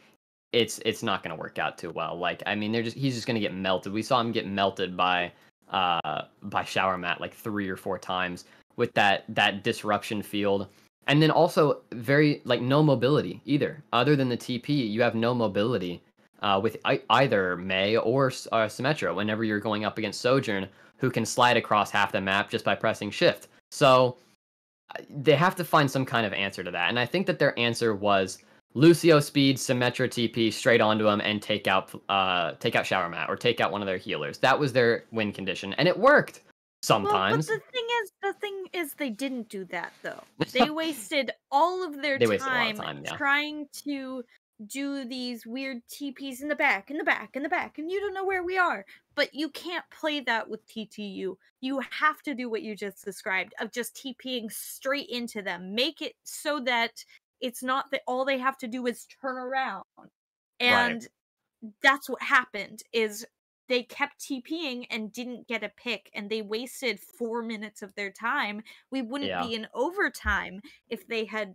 B: it's not going to work out too well. Like, I mean, he's just going to get melted. We saw him get melted by Shower Mat like 3 or 4 times with that disruption field. And then also very, like, no mobility either. Other than the TP, you have no mobility with either Mei or Symmetra whenever you're going up against Sojourn, who can slide across half the map just by pressing shift. So they have to find some kind of answer to that. And I think that their answer was Lucio speed, Symmetra TP straight onto him and take out Shower Mat or take out one of their healers. That was their win condition, and it worked sometimes.
A: Well, but the thing is, they didn't do that though. They wasted all of their time trying to do these weird TPs in the back, and you don't know where we are. But you can't play that with TTU. You have to do what you just described of just TPing straight into them. Make it so that it's not that all they have to do is turn around. And that's what happened is they kept TPing and didn't get a pick, and they wasted 4 minutes of their time. We wouldn't be in overtime if they had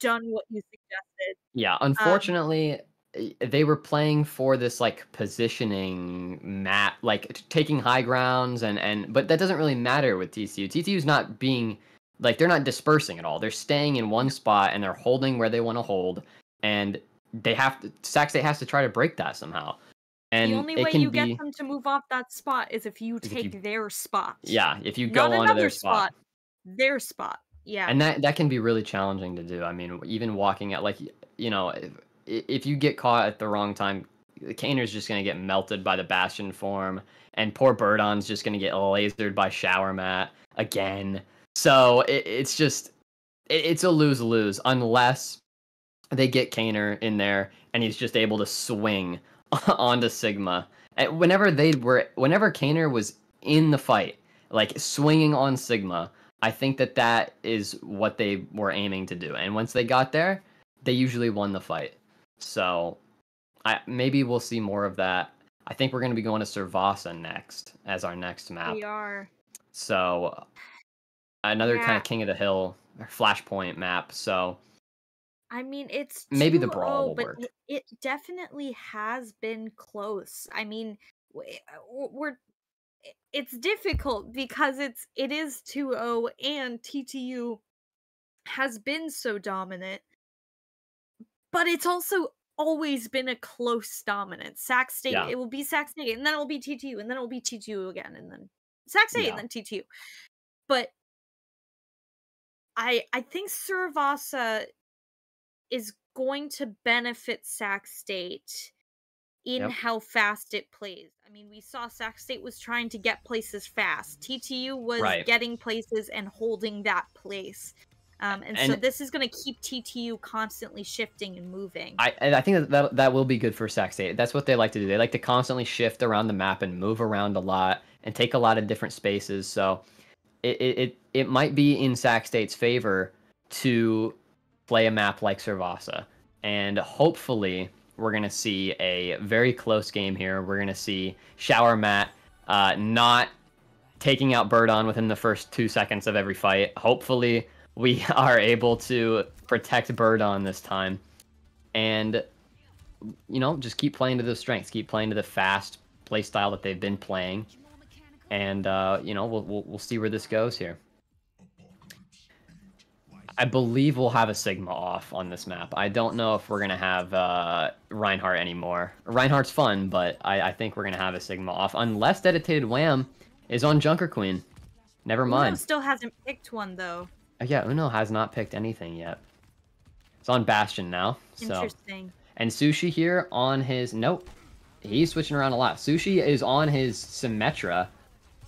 A: done what you suggested.
B: Yeah, unfortunately, they were playing for this, like, positioning map, like taking high grounds, but that doesn't really matter with TCU. TCU's not being, like, they're not dispersing at all. They're staying in one spot and they're holding where they want to hold, and Sac State has to try to break that somehow. And
A: the only way you get them to move off that spot is if you take their spot.
B: Yeah, if you go onto their spot.
A: Their spot. Yeah.
B: And that can be really challenging to do. I mean, even walking at, like, you know, if you get caught at the wrong time, Kaner's just going to get melted by the Bastion form, and poor Birdon's just going to get lasered by Shower Mat again. So it's a lose-lose unless they get Kaner in there and he's just able to swing onto Sigma. And whenever Kaner was in the fight, like swinging on Sigma, I think that is what they were aiming to do. And once they got there, they usually won the fight. So maybe we'll see more of that. I think we're going to be going to Servasa next as our next map.
A: We are.
B: So another kind of King of the Hill or Flashpoint map. So
A: I mean, it's
B: maybe the brawl will
A: but
B: work.
A: It definitely has been close. I mean, it's difficult because it is 2-0 and TTU has been so dominant, but it's also always been a close dominance. Sac State, it will be Sac State, and then it will be TTU, and then it will be TTU again, and then Sac State, and then TTU. But I think Servasa is going to benefit Sac State in how fast it plays. I mean, we saw Sac State was trying to get places fast. TTU was getting places and holding that place. And so this is going to keep TTU constantly shifting and moving.
B: I think that will be good for Sac State. That's what they like to do. They like to constantly shift around the map and move around a lot and take a lot of different spaces. So it might be in Sac State's favor to play a map like Servasa. And hopefully we're going to see a very close game here. We're going to see Shower Mat not taking out Birdon within the first 2 seconds of every fight. Hopefully we are able to protect Birdon this time. And, you know, just keep playing to those strengths. Keep playing to the fast play style that they've been playing. And, you know, we'll see where this goes here. I believe we'll have a Sigma off on this map. I don't know if we're going to have Reinhardt anymore. Reinhardt's fun, but I think we're going to have a Sigma off. Unless Dedicated Wham is on Junker Queen. Never mind.
A: Still hasn't picked one, though.
B: Yeah, Uno has not picked anything yet. It's on Bastion now. So.
A: Interesting.
B: And Sushi here on his... Nope. He's switching around a lot. Sushi is on his Symmetra.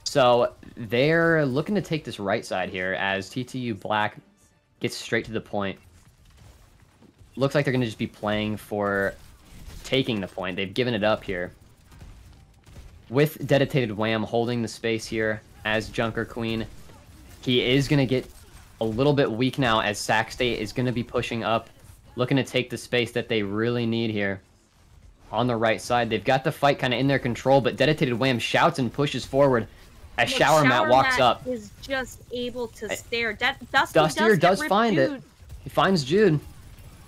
B: So they're looking to take this right side here as TTU Black gets straight to the point. Looks like they're going to just be playing for taking the point. They've given it up here. With Dedicated Wham holding the space here as Junker Queen. He is going to get a little bit weak now as Sac State is going to be pushing up, looking to take the space that they really need here. On the right side, they've got the fight kind of in their control, but Dedicated Wham shouts and pushes forward as Shower Mat walks up.
A: Is just able to stare.
B: Dustier does find it. He finds Jude.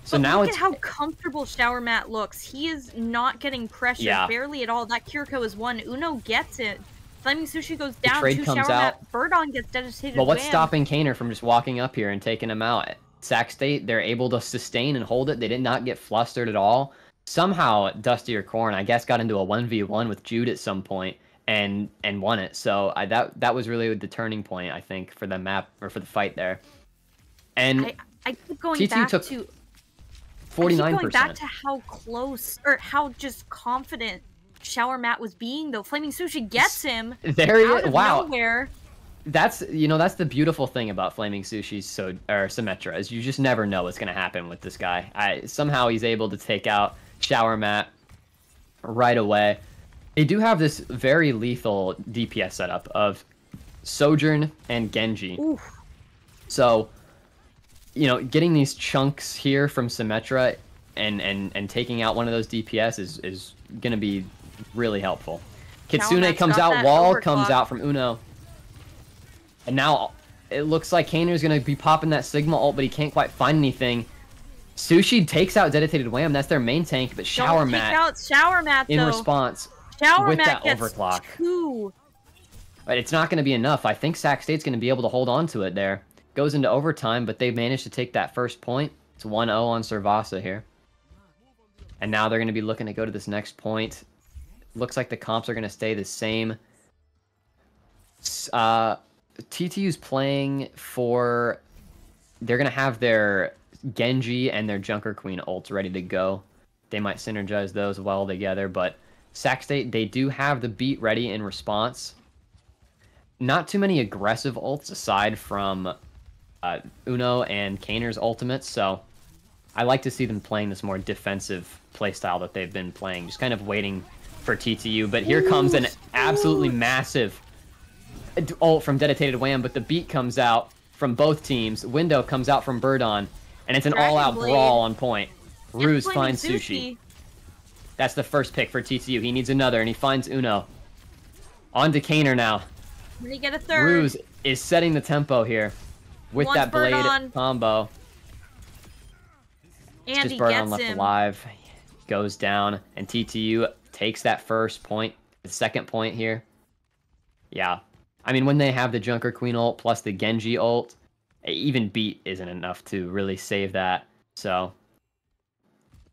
B: So
A: but
B: now
A: look at how comfortable Shower Mat looks. He is not getting pressured barely at all. That Kiriko is one. Uno gets it. Flaming Sushi goes down.
B: Trade comes out.
A: Birdon gets Dedicated
B: But what's
A: Wham.
B: stopping Kaner from just walking up here and taking him out? Sac State, they're able to sustain and hold it. They did not get flustered at all. Somehow, Dusty or Corn, I guess, got into a 1v1 with Jude at some point and won it. So that was really the turning point, I think, for the map or for the fight there. And
A: I keep going back to
B: 49%.
A: I keep going back to how close or how just confident Shower Mat was being, though. Flaming Sushi gets him out of nowhere.
B: That's that's the beautiful thing about Flaming Sushi's Symmetra is you just never know what's gonna happen with this guy. Somehow he's able to take out Shower Mat right away. They do have this very lethal DPS setup of Sojourn and Genji.
A: Oof.
B: So, getting these chunks here from Symmetra and taking out one of those DPS is going to be really helpful. Kitsune comes out, Wall comes out from Uno. And now it looks like Kaner's going to be popping that Sigma ult, but he can't quite find anything. Sushi takes out Dedicated Wham. That's their main tank, but Shower Mat in response with that overclock. But it's not going to be enough. I think Sac State's going to be able to hold on to it there. Goes into overtime, but they managed to take that first point. It's 1-0 on Servasa here. And now they're going to be looking to go to this next point. Looks like the comps are going to stay the same. TTU's playing for... They're going to have their Genji and their Junker Queen ults ready to go. They might synergize those well together, but Sac State, they do have the beat ready in response. Not too many aggressive ults aside from Uno and Kaner's ultimates, so I like to see them playing this more defensive playstyle that they've been playing, just kind of waiting for TTU. But here comes an absolutely massive ult from Dedicated Wham, but the beat comes out from both teams. Window comes out from Birdon, and it's an all-out brawl on point. Ruse finds Sushi. That's the first pick for TTU. He needs another, and he finds Uno. On to Kaner now.
A: When you get a third.
B: Ruse is setting the tempo here with that blade combo.
A: And
B: just Birdon left alive. Goes down, and TTU takes that first point. The second point here. Yeah. I mean, when they have the Junker Queen ult plus the Genji ult, even beat isn't enough to really save that. So,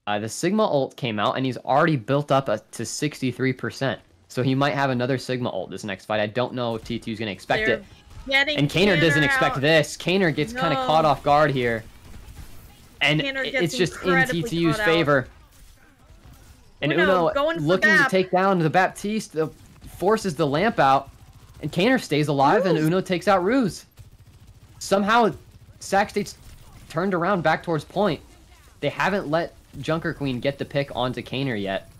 B: the Sigma ult came out, and he's already built up to 63%. So he might have another Sigma ult this next fight. I don't know if T2's going to expect it. And Kaner doesn't expect this. Kaner gets kind of caught off guard here. And it's just in TTU's favor. And Uno looking to take down the Baptiste, forces the lamp out. And Kaner stays alive, and Uno takes out Ruse. Somehow, Sac State's turned around back towards point. They haven't let Junker Queen get the pick onto Kaner yet.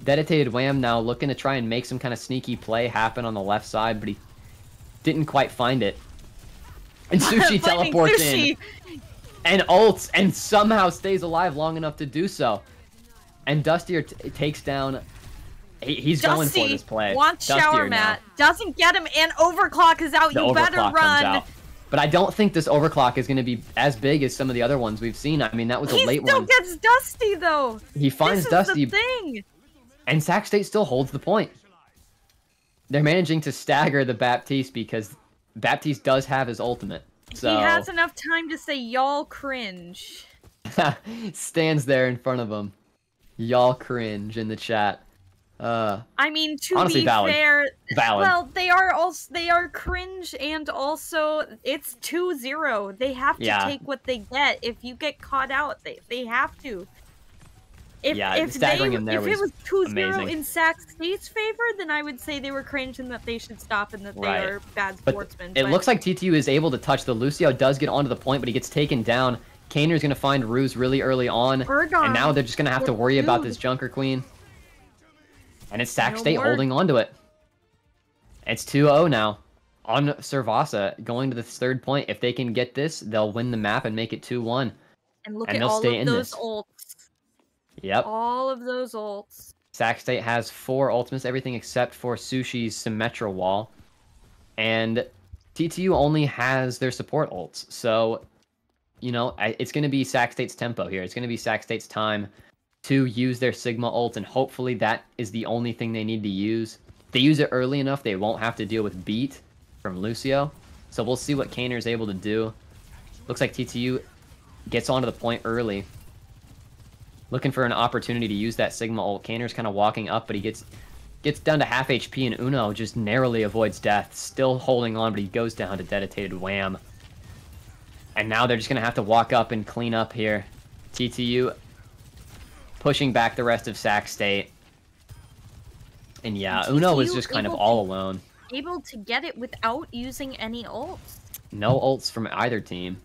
B: Dedicated Wham now looking to try and make some kind of sneaky play happen on the left side, but he didn't quite find it. And Sushi teleports in. And ults, and somehow stays alive long enough to do so. And Dustier takes down... He's going for this play.
A: Wants Shower Mat. Doesn't get him, and Overclock is out. You better run.
B: But I don't think this Overclock is going to be as big as some of the other ones we've seen. I mean, that was a late one.
A: He still gets Dusty, though.
B: He finds Dusty.
A: This is the thing.
B: And Sac State still holds the point. They're managing to stagger the Baptiste because Baptiste does have his ultimate. So
A: he has enough time to say, y'all cringe.
B: Stands there in front of him. Y'all cringe in the chat.
A: I mean, to
B: honestly,
A: be
B: valid.
A: fair,
B: Valid.
A: well, they are cringe, and also it's 2-0. They have to take what they get. If you get caught out, they have to. If
B: staggering him there
A: if it was 2-0
B: amazing.
A: in Sac State's favor, then I would say they were cringe and that they should stop and that they are bad sportsmen.
B: It looks like TTU is able to touch. The Lucio does get onto the point, but he gets taken down. Kaner's going to find Ruse really early on, and now they're just going to have to worry about this Junker Queen. And it's Sac State holding on to it. It's 2-0 now on Servasa, going to the third point. If they can get this, they'll win the map and make it 2-1.
A: And look at all of those ults.
B: Yep.
A: All of those ults.
B: Sac State has 4 ultimates, everything except for Sushi's Symmetra wall. And TTU only has their support ults. So, you know, it's going to be Sac State's tempo here. It's going to be Sac State's time to use their Sigma ult, and hopefully that is the only thing they need to use. If they use it early enough, they won't have to deal with Beat from Lucio. So we'll see what Kaner's able to do. Looks like TTU gets onto the point early. Looking for an opportunity to use that Sigma ult. Kaner's kind of walking up, but he gets down to half HP, and Uno just narrowly avoids death. Still holding on, but he goes down to dedicated wham. And now they're just going to have to walk up and clean up here. TTU pushing back the rest of Sac State. And yeah, Uno was just kind of all alone.
A: Able to get it without using any ults.
B: No ults from either team.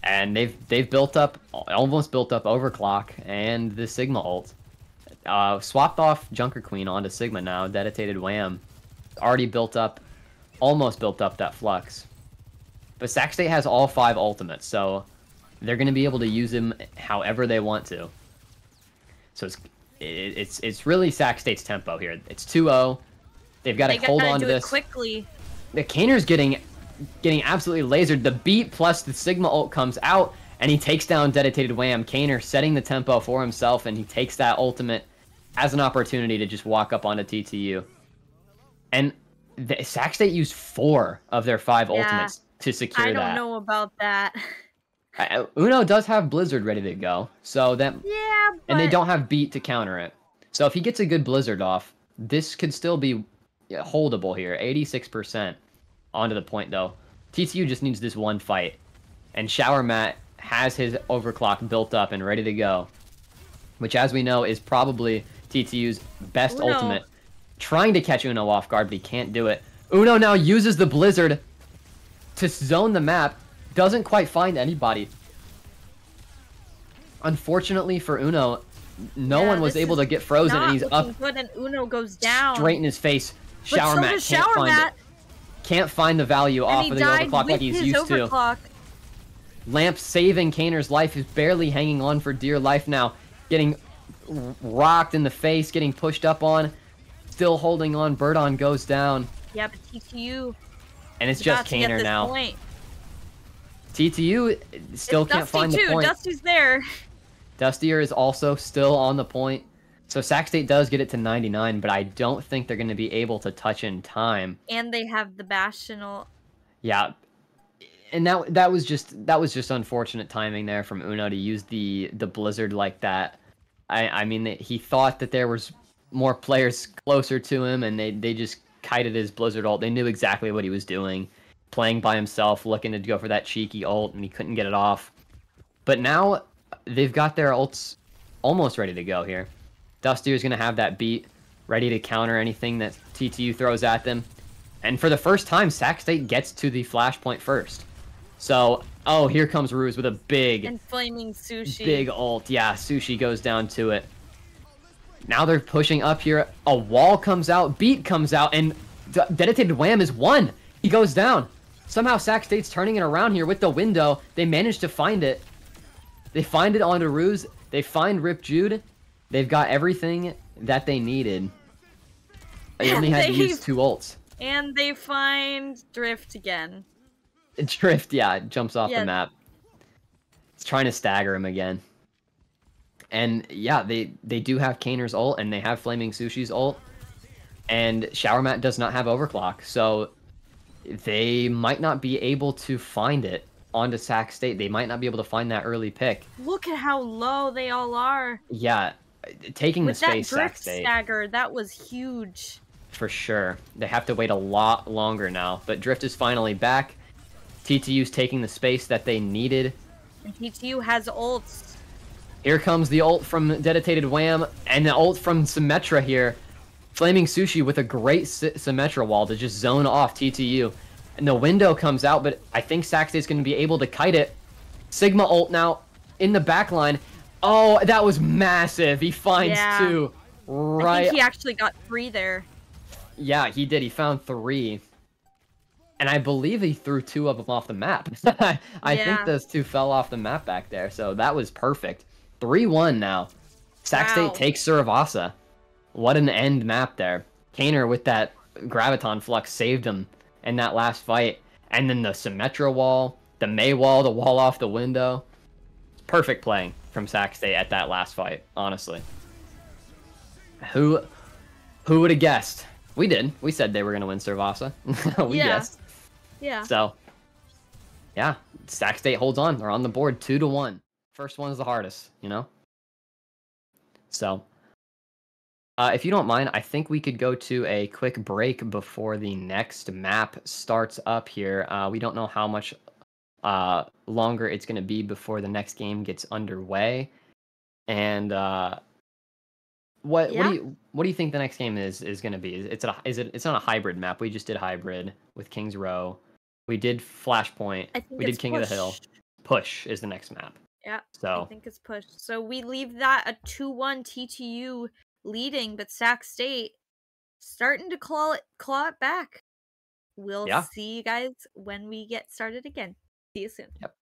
B: And they've built up, almost built up Overclock and the Sigma ult. Swapped off Junker Queen onto Sigma now, dedicated wham. Already built up, almost built up that Flux. But Sac State has all 5 ultimates, so they're going to be able to use them however they want to. So it's really Sac State's tempo here. It's 2-0. They've got to hold on to this
A: quickly.
B: The Kaner's getting absolutely lasered. The Beat plus the Sigma ult comes out, and he takes down dedicated wham. Kaner setting the tempo for himself, and he takes that ultimate as an opportunity to just walk up onto TTU. And Sac State used 4 of their 5 ultimates to secure that.
A: I don't know about that.
B: Uno does have Blizzard ready to go, so that and they don't have Beat to counter it. So if he gets a good Blizzard off, this could still be holdable here. 86% onto the point though. TTU just needs this one fight, and Shower Mat has his Overclock built up and ready to go, which, as we know, is probably TTU's best ultimate. Trying to catch Uno off guard, but he can't do it. Uno now uses the Blizzard to zone the map. Doesn't quite find anybody. Unfortunately for Uno, no one was able to get frozen, and he's up.
A: Good, and Uno goes down
B: straight in his face. Shower Mat can't find it. Can't find the value off of the Overclock like he's used to. Lamp saving Kaner's life, is barely hanging on for dear life now. Getting rocked in the face, getting pushed up on. Still holding on. Birdon goes down.
A: Yeah, but TTU.
B: And it's just Kaner now. TTU still can't find the point.
A: Dusty's there.
B: Dustier is also still on the point. So Sac State does get it to 99, but I don't think they're going to be able to touch in time.
A: And they have the Bastional.
B: Yeah. And that was just unfortunate timing there from Uno to use the Blizzard like that. I mean, he thought that there was more players closer to him, and they just kited his Blizzard ult. They knew exactly what he was doing. Playing by himself, looking to go for that cheeky ult, and he couldn't get it off. But now they've got their ults almost ready to go here. Dustier's going to have that Beat ready to counter anything that TTU throws at them. And for the first time, Sac State gets to the flashpoint first. So, oh, here comes Ruse with a big...
A: And flaming Sushi.
B: Big ult. Yeah, Sushi goes down to it. Now they're pushing up here. A wall comes out. Beat comes out. And dedicated wham is 1. He goes down. Somehow Sac State's turning it around here with the window. They manage to find it. They find it onto Ruse. They find Rip Jude. They've got everything that they needed. They only had to use 2 ults.
A: And they find Drift again.
B: Drift, yeah, jumps off the map. It's trying to stagger him again. And yeah, they do have Kaner's ult, and they have Flaming Sushi's ult. And Shower Mat does not have Overclock, so they might not be able to find it onto Sac State. They might not be able to find that early pick.
A: Look at how low they all are.
B: Yeah, taking
A: With
B: the space,
A: that
B: Sac
A: drift
B: State.
A: stagger, that was huge.
B: For sure. They have to wait a lot longer now, but Drift is finally back. TTU's taking the space that they needed.
A: And TTU has ults.
B: Here comes the ult from Dedicated Wham, and the ult from Symmetra here. Flaming Sushi with a great Symmetra wall to just zone off TTU. And the window comes out, but I think Sac State's going to be able to kite it. Sigma ult now in the back line. Oh, that was massive. He finds two. Right.
A: I think he actually got 3 there.
B: Yeah, he did. He found 3. And I believe he threw 2 of them off the map. I think those 2 fell off the map back there, so that was perfect. 3-1 now. Sac State takes Suravasa. What an end map there. Kaner with that Graviton Flux saved him in that last fight. And then the Symmetra wall, the Mei wall, the wall off the window. Perfect playing from Sac State at that last fight, honestly. Who would have guessed? We did. We said they were going to win Suravasa. We guessed.
A: Yeah.
B: So, yeah, Sac State holds on. They're on the board 2-1. First one is the hardest, you know? So, if you don't mind, I think we could go to a quick break before the next map starts up here. We don't know how much longer it's going to be before the next game gets underway. And what do you think the next game is going to be? It's on a hybrid map. We just did hybrid with Kings Row. We did Flashpoint. We did King of the Hill. Push is the next map.
A: Yeah.
B: So
A: I think it's Push. So we leave that a 2-1 TTU leading, but Sac State starting to claw it back. We'll see you guys when we get started again. See you soon.
B: Yep.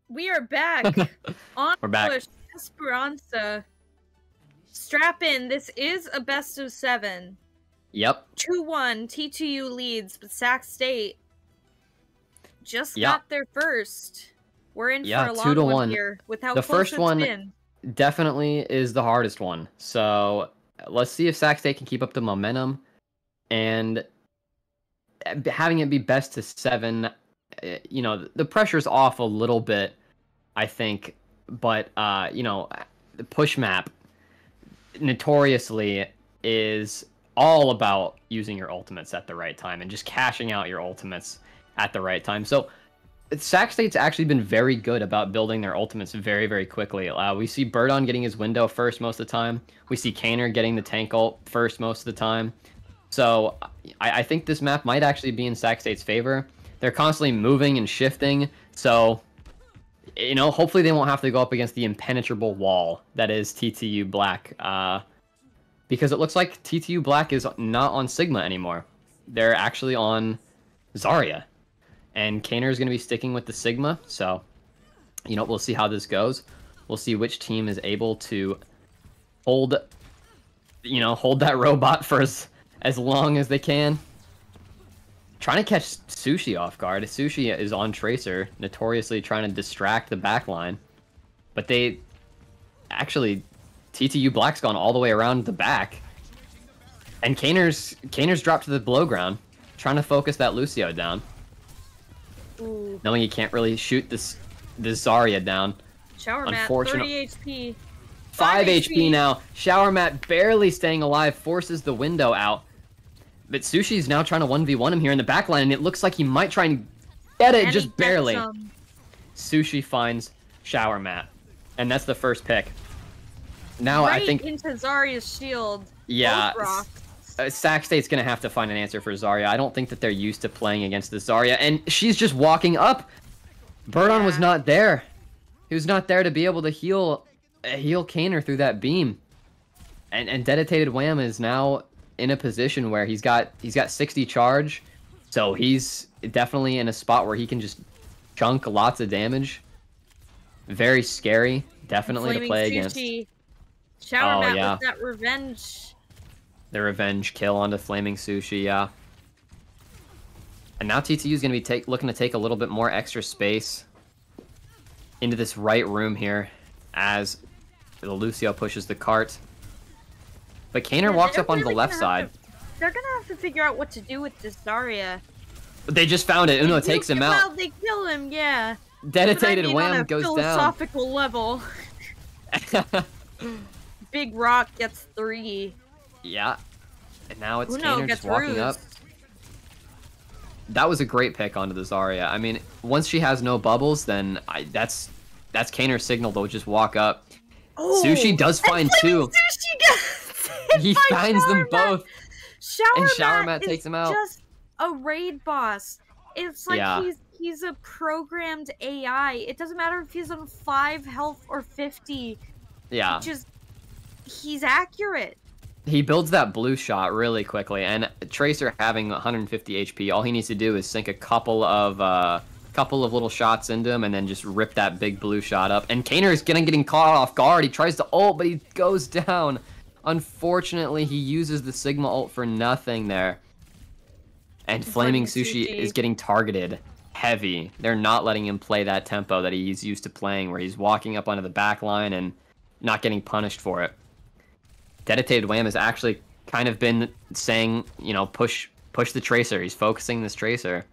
A: We are back on
B: We're back.
A: Push Esperanza. Strap in. This is a best of 7.
B: Yep.
A: 2-1. T2U leads, but Sac State just
B: Yep.
A: got there first. We're in
B: Yeah,
A: for a long
B: 2-1.
A: one here with how
B: The
A: close
B: first
A: it's
B: one
A: been.
B: definitely is the hardest one. So let's see if Sac State can keep up the momentum, and having it be best of 7. You know, the pressure's off a little bit, I think, but you know, the push map notoriously is all about using your ultimates at the right time and just cashing out your ultimates at the right time. So Sac State's actually been very good about building their ultimates very, very quickly. We see Birdon getting his window first most of the time. We see Kaner getting the tank ult first most of the time. So I think this map might actually be in Sac State's favor. They're constantly moving and shifting, so you know, hopefully they won't have to go up against the impenetrable wall that is TTU Black. Because it looks like TTU Black is not on Sigma anymore. They're actually on Zarya. And Kaner is going to be sticking with the Sigma, so, you know, we'll see how this goes. We'll see which team is able to hold that robot for as long as they can. Trying to catch Sushi off guard. Sushi is on Tracer, notoriously trying to distract the backline. But they... Actually, TTU Black's gone all the way around the back. And Kaner's dropped to the below ground, trying to focus that Lucio down.
A: Ooh.
B: Knowing he can't really shoot this Zarya down.
A: Shower Mat, 30 HP.
B: 5 HP now. Shower Mat barely staying alive, forces the window out. But Sushi's now trying to 1v1 him here in the backline, and it looks like he might try and get it, just barely. Sushi finds Shower Mat, and that's the first pick. Now
A: right
B: I think
A: into Zarya's shield.
B: Yeah, Sac State's gonna have to find an answer for Zarya. I don't think that they're used to playing against the Zarya, and she's just walking up. Birdon was not there. He was not there to be able to heal Kaner through that beam. And Dedicated Wham is now in a position where he's got 60 charge, so he's definitely in a spot where he can just chunk lots of damage. Very scary, definitely to play against.
A: Shower Mat with that revenge.
B: The revenge kill onto Flaming Sushi, yeah. And now TTU is going to be looking to take a little bit more extra space into this right room here as the Lucio pushes the cart. But Kaner walks up on the left side.
A: They're going to have to figure out what to do with this Zarya.
B: They just found it. Uno takes him out.
A: Well, they kill him, yeah.
B: Dedicated Wham goes down.
A: Philosophical level. Big Rock gets 3.
B: Yeah. And now it's
A: Uno
B: Kaner just walking up. That was a great pick onto the Zarya. I mean, once she has no bubbles, then that's Kaner's signal to just walk up. Oh, Sushi does find 2. He finds them both. Shower Mat takes him out.
A: Just a raid boss. It's like he's a programmed AI. It doesn't matter if he's on 5 health or 50.
B: Yeah.
A: He's accurate.
B: He builds that blue shot really quickly, and Tracer having 150 HP, all he needs to do is sink a couple of little shots into him, and then just rip that big blue shot up. And Kaner is getting caught off guard. He tries to ult, but he goes down. Unfortunately, he uses the Sigma ult for nothing there. And Flaming Sushi is getting targeted heavy. They're not letting him play that tempo that he's used to playing, where he's walking up onto the back line and not getting punished for it. Dedicated Wham has actually kind of been saying, you know, push the Tracer. He's focusing this Tracer,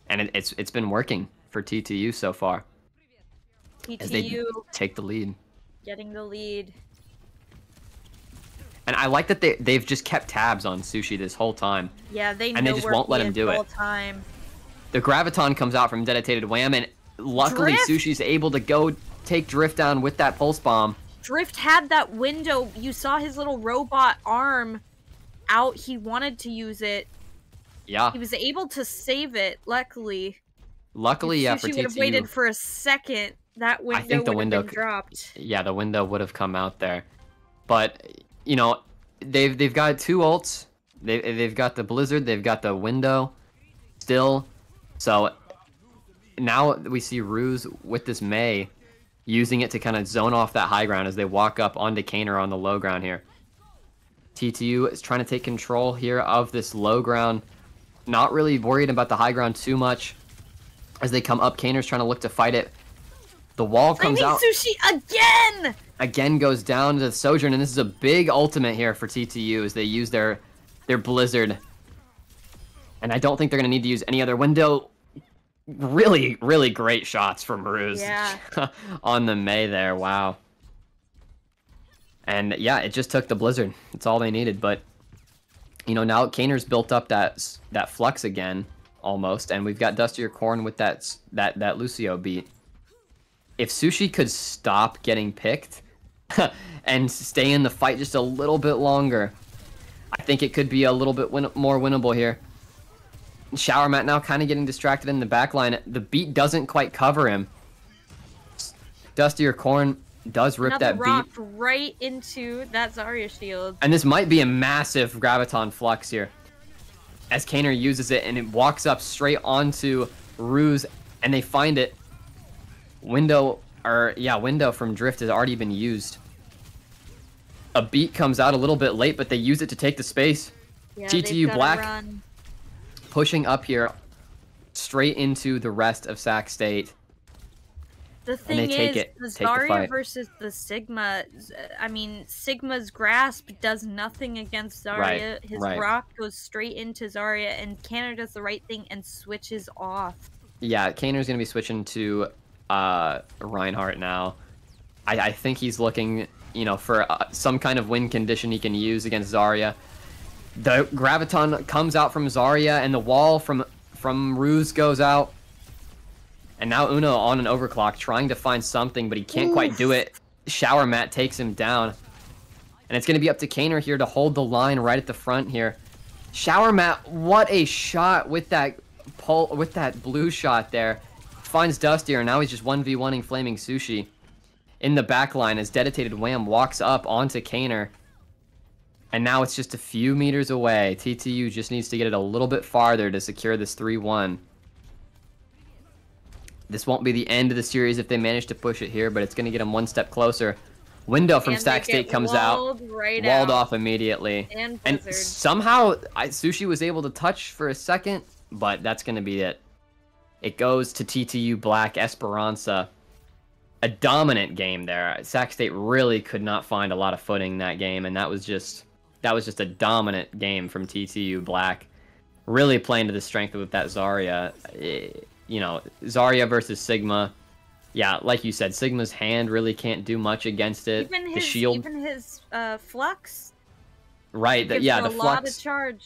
B: and it's been working for TTU so far.
A: TTU
B: as they take the lead.
A: Getting the lead.
B: And I like that they've just kept tabs on Sushi this whole time.
A: Yeah, they know
B: and they just won't let him do it.
A: Time.
B: The Graviton comes out from Dedicated Wham, and luckily
A: Drift.
B: Sushi's able to go take Drift down with that Pulse Bomb.
A: Drift had that window. You saw his little robot arm out. He wanted to use it.
B: Yeah.
A: He was able to save it, luckily.
B: Luckily, yeah, for TTU.
A: Sushi would have waited for a second. That window would have been dropped.
B: Yeah, the window would have come out there. But, you know, they've got 2 ults. They've got the Blizzard. They've got the window still. So now we see Ruse with this Mei using it to kind of zone off that high ground as they walk up onto Kaner on the low ground here. TTU is trying to take control here of this low ground. Not really worried about the high ground too much as they come up. Kaner's trying to look to fight it. The wall comes out.
A: Sushi again!
B: Again goes down to the Sojourn, and this is a big ultimate here for TTU as they use their Blizzard. And I don't think they're going to need to use any other window. Really, really great shots from Ruse on the Mei there. Wow. And yeah, it just took the Blizzard. That's all they needed. But, you know, now Kaner's built up that Flux again, almost. And we've got Dustier Corn with that Lucio beat. If Sushi could stop getting picked and stay in the fight just a little bit longer, I think it could be a little bit more winnable here. Shower Mat now kind of getting distracted in the backline. The beat doesn't quite cover him. Dustier Corn does rip that beat
A: right into that Zarya shield.
B: And this might be a massive Graviton Flux here, as Kaner uses it, and it walks up straight onto Ruse, and they find it. Window from Drift has already been used. A beat comes out a little bit late, but they use it to take the space.
A: Yeah,
B: TTU Black pushing up here straight into the rest of Sac State.
A: The thing is, the Zarya versus the Sigma, I mean, Sigma's Grasp does nothing against Zarya. His Rock goes straight into Zarya, and Kaner does the right thing and switches off. Yeah,
B: Kaner's going to be switching to Reinhardt now. I think he's looking, you know, for some kind of win condition he can use against Zarya. The Graviton comes out from Zarya, and the wall from Ruse goes out. And now Uno on an overclock, trying to find something, but he can't quite do it. Shower Mat takes him down. And it's going to be up to Kaner here to hold the line right at the front here. Shower Mat, what a shot with that blue shot there. Finds Dustier, and now he's just 1v1ing Flaming Sushi. In the back line as Dedicated Wham walks up onto Kaner. And now it's just a few meters away. TTU just needs to get it a little bit farther to secure this 3-1. This won't be the end of the series if they manage to push it here, but it's going to get them one step closer. Window from Sac State comes out. Walled off immediately. And somehow Sushi was able to touch for a second, but that's going to be it. It goes to TTU Black Esperanza. A dominant game there. Sac State really could not find a lot of footing in that game, and that was just a dominant game from TTU Black. Really playing to the strength with that Zarya. You know, Zarya versus Sigma. Yeah, like you said, Sigma's hand really can't do much against it. The shield,
A: even his Flux.
B: Right. The Flux.
A: A lot of charge.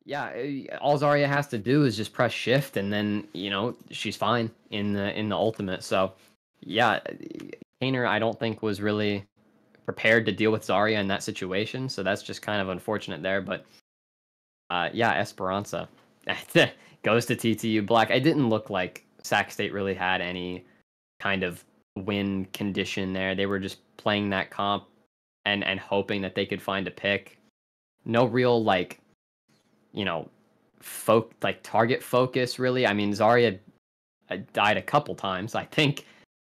B: Yeah, all Zarya has to do is just press shift, and then, you know, she's fine in the ultimate. So, yeah, Kaner I don't think was really prepared to deal with Zarya in that situation. So that's just kind of unfortunate there. But yeah, Esperanza goes to TTU Black. It didn't look like Sac State really had any kind of win condition there. They were just playing that comp and hoping that they could find a pick. No real, like, you know, target focus, really. I mean, Zarya died a couple times, I think,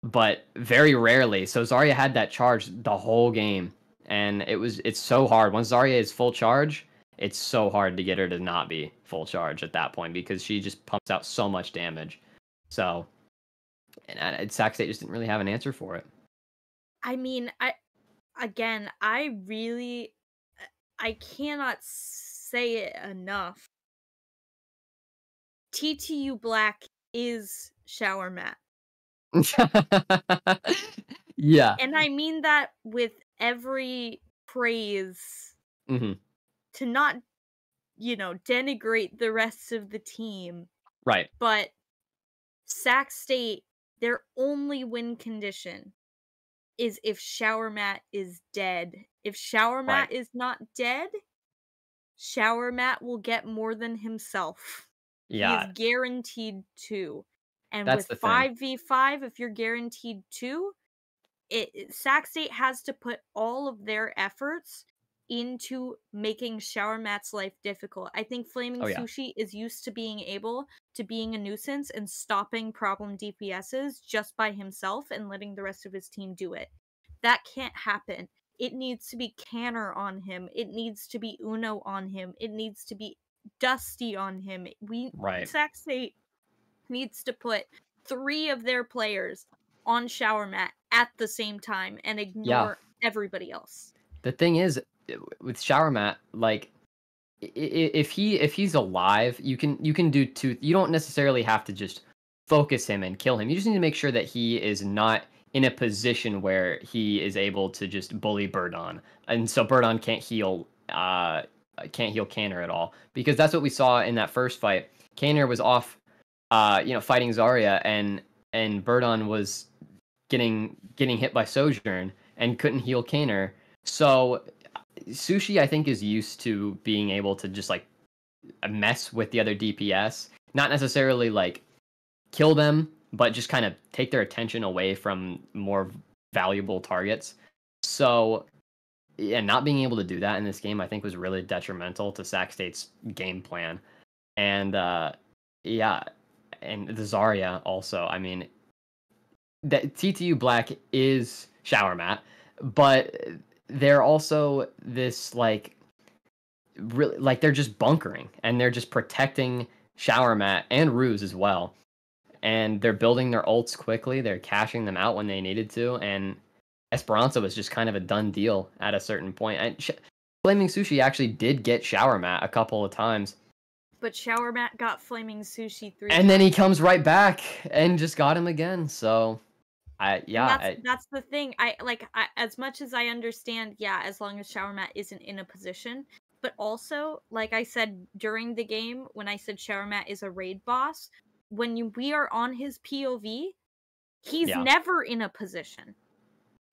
B: but very rarely. So Zarya had that charge the whole game, and it's so hard. Once Zarya is full charge, it's so hard to get her to not be full charge at that point, because she just pumps out so much damage. So, and Sac State just didn't really have an answer for it.
A: I mean, I cannot say it enough. TTU Black is Shower Mat.
B: Yeah.
A: And I mean that with every praise.
B: Mm-hmm.
A: To not, you know, denigrate the rest of the team.
B: Right.
A: But Sac State, their only win condition is if Shower Mat is dead. If Shower Mat is not dead, Shower Mat will get more than himself.
B: Yeah.
A: He is guaranteed 2. And
B: that's
A: with 5v5, if you're guaranteed 2, Sac State has to put all of their efforts into making Shower Mat's life difficult. I think Flaming
B: Oh yeah.
A: Sushi is used to being able to being a nuisance and stopping problem DPSs just by himself and letting the rest of his team do it. That can't happen. It needs to be Canner on him. It needs to be Uno on him. It needs to be Dusty on him.
B: Right.
A: Sac State needs to put 3 of their players on Shower Mat at the same time and ignore everybody else.
B: The thing is, with Shower Mat, like, if he's alive, you can do two. You don't necessarily have to just focus him and kill him. You just need to make sure that he is not in a position where he is able to just bully Birdon, and so Birdon can't heal Canner at all, because that's what we saw in that first fight. Canner was off, fighting Zarya, and Birdon was getting hit by Sojourn and couldn't heal Canner. So Sushi, I think, is used to being able to just like mess with the other DPS, not necessarily like kill them, but just kind of take their attention away from more valuable targets. So yeah, not being able to do that in this game, I think, was really detrimental to Sac State's game plan. And and the Zarya also. I mean, that TTU Black is Shower Mat, but they're also this like really like they're just bunkering and they're just protecting Shower Mat and Ruse as well. And they're building their ults quickly. They're cashing them out when they needed to. And Esperanza was just kind of a done deal at a certain point. And Flaming Sushi actually did get Shower Mat a couple of times.
A: But Shower Mat got Flaming Sushi 3
B: and then he comes right back and just got him again. So
A: that's the thing. I as much as I understand, as long as Shower Mat isn't in a position, but also, like I said during the game when I said Shower Mat is a raid boss, when we are on his POV, he's never in a position.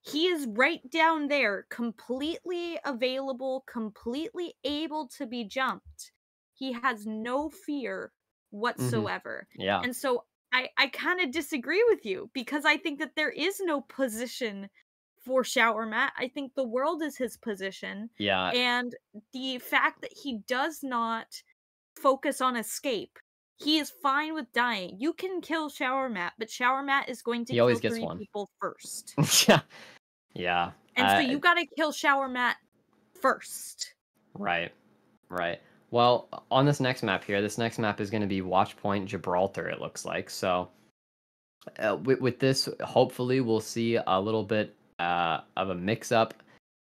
A: He is right down there, completely available, completely able to be jumped. He has no fear whatsoever.
B: Mm-hmm. Yeah.
A: And so I kind of disagree with you, because I think that there is no position for Shower Mat. I think the world is his position.
B: Yeah.
A: And the fact that he does not focus on escape, he is fine with dying. You can kill Shower Mat, but Shower Mat is going to kill 3 people first.
B: Yeah.
A: And so you gotta kill Shower Mat first.
B: Right. Well, on this next map here, this next map is going to be Watchpoint Gibraltar, it looks like. So with this, hopefully we'll see a little bit of a mix-up.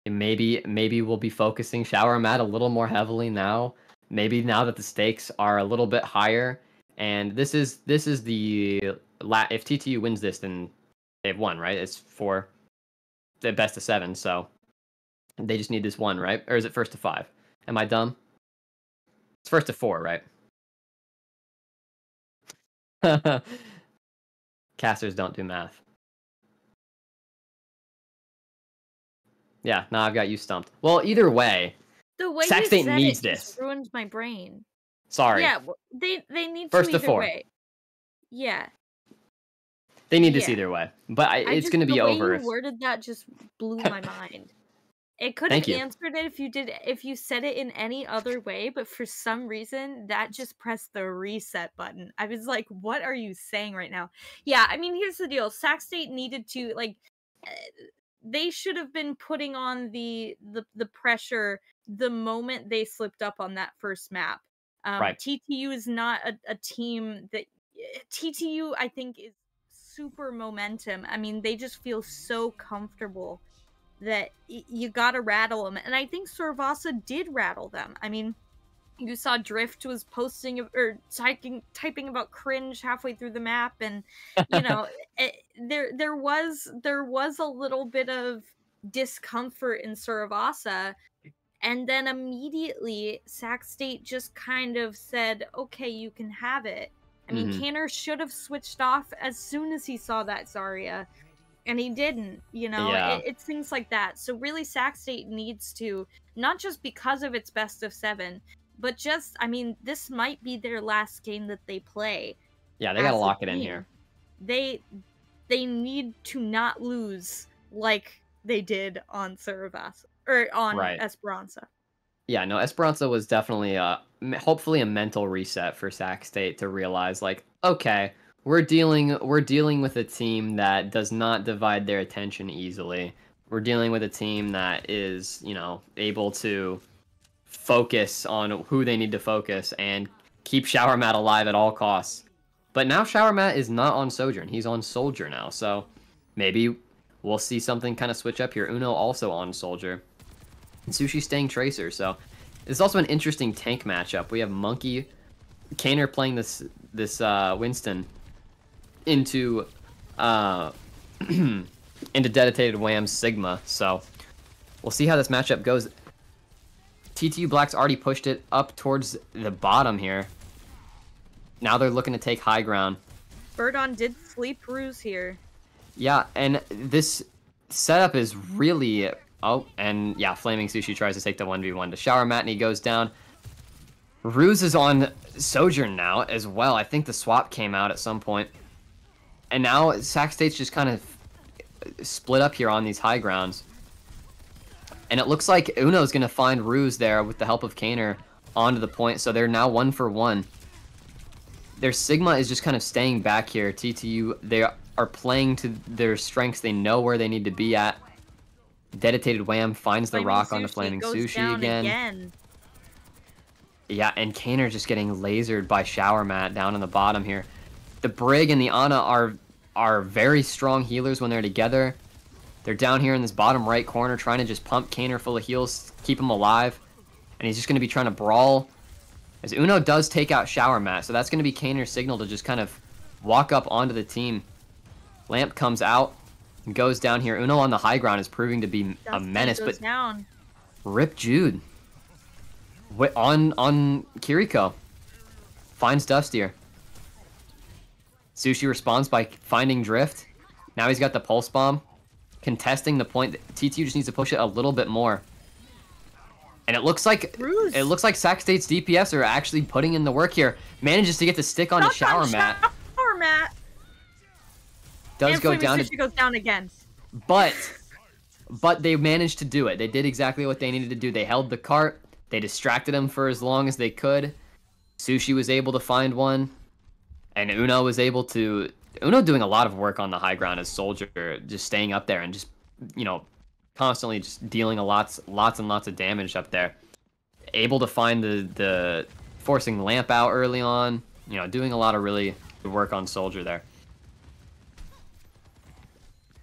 B: Maybe we'll be focusing Shower Mat a little more heavily now. Maybe now that the stakes are a little bit higher. And this is the... If TTU wins this, then they've won, right? It's for the best of 7, so they just need this one, right? Or is it first to 5? Am I dumb? It's first to 4, right? Casters don't do math. Yeah, now I've got you stumped. Well, either way,
A: the way
B: Sac State needs this.
A: Just ruined my brain.
B: Sorry.
A: Yeah, they need
B: first
A: to
B: either 4.
A: Way. Yeah.
B: They need this either way, but it's going to be over.
A: The way you worded that just blew my mind. It could have answered it if you said it in any other way, but for some reason that just pressed the reset button. I was like, what are you saying right now? Yeah, I mean, here's the deal. Sac State needed to, like, they should have been putting on the pressure the moment they slipped up on that first map.
B: Right.
A: TTU is not a team that... TTU, I think, is super momentum. I mean, they just feel so comfortable that you gotta rattle them. And I think Sorvasa did rattle them. I mean, you saw Drift was posting or typing about cringe halfway through the map, and there was a little bit of discomfort in Sorvasa, and then immediately Sac State just kind of said, okay, you can have it. I mean, Canner should have switched off as soon as he saw that Zarya, and he didn't, it's things like that. So really, Sac State needs to, not just because of its best of 7, but just, I mean, this might be their last game that they play.
B: Yeah, they gotta lock it in here.
A: They need to not lose like they did on Cerebas or on
B: Right.
A: Esperanza.
B: Yeah, no, Esperanza was definitely hopefully a mental reset for Sac State to realize like, okay, we're dealing with a team that does not divide their attention easily. We're dealing with a team that is, able to focus on who they need to focus and keep Shower Mat alive at all costs. But now Shower Mat is not on Sojourn. He's on Soldier now. So maybe we'll see something kind of switch up here. Uno also on Soldier. And Sushi staying Tracer. So it's also an interesting tank matchup. We have Monkey, Kaner playing this Winston into into dedicated Wham Sigma. So we'll see how this matchup goes. TTU Black's already pushed it up towards the bottom here. Now they're looking to take high ground.
A: Birdon did sleep Ruse here.
B: Yeah, and this setup is really... Oh, and yeah, Flaming Sushi tries to take the 1v1 to Shower Mat, and he goes down. Ruse is on Sojourn now as well. I think the swap came out at some point. And now Sac State's just kind of split up here on these high grounds. And it looks like Uno's going to find Ruse there with the help of Kaner onto the point, so they're now 1-for-1. Their Sigma is just kind of staying back here. TTU, they are playing to their strengths. They know where they need to be at. Dedicated Wham finds the rock onto Flaming Sushi again. Yeah, and Kaner just getting lasered by Shower Mat down on the bottom here. The Brig and the Ana are very strong healers when they're together. They're down here in this bottom right corner trying to just pump Kaner full of heals, keep him alive. And he's just going to be trying to brawl. As Uno does take out Shower Mat, so that's going to be Kaner's signal to just kind of walk up onto the team. Lamp comes out and goes down here. Uno on the high ground is proving to be a menace, but
A: down.
B: Rip Jude on Kiriko finds Dustier. Sushi responds by finding Drift. Now he's got the Pulse Bomb, contesting the point. TTU just needs to push it a little bit more. And it looks like Sac State's DPS are actually putting in the work here. Manages to get the stick onto Shower Mat.
A: Shower Mat
B: does go down.
A: Sushi goes down again.
B: But they managed to do it. They did exactly what they needed to do. They held the cart. They distracted him for as long as they could. Sushi was able to find one. And Uno was able to... Uno doing a lot of work on the high ground as Soldier, just staying up there and just, constantly just dealing lots and lots of damage up there. Able to find the forcing Lamp out early on. Doing a lot of really good work on Soldier there.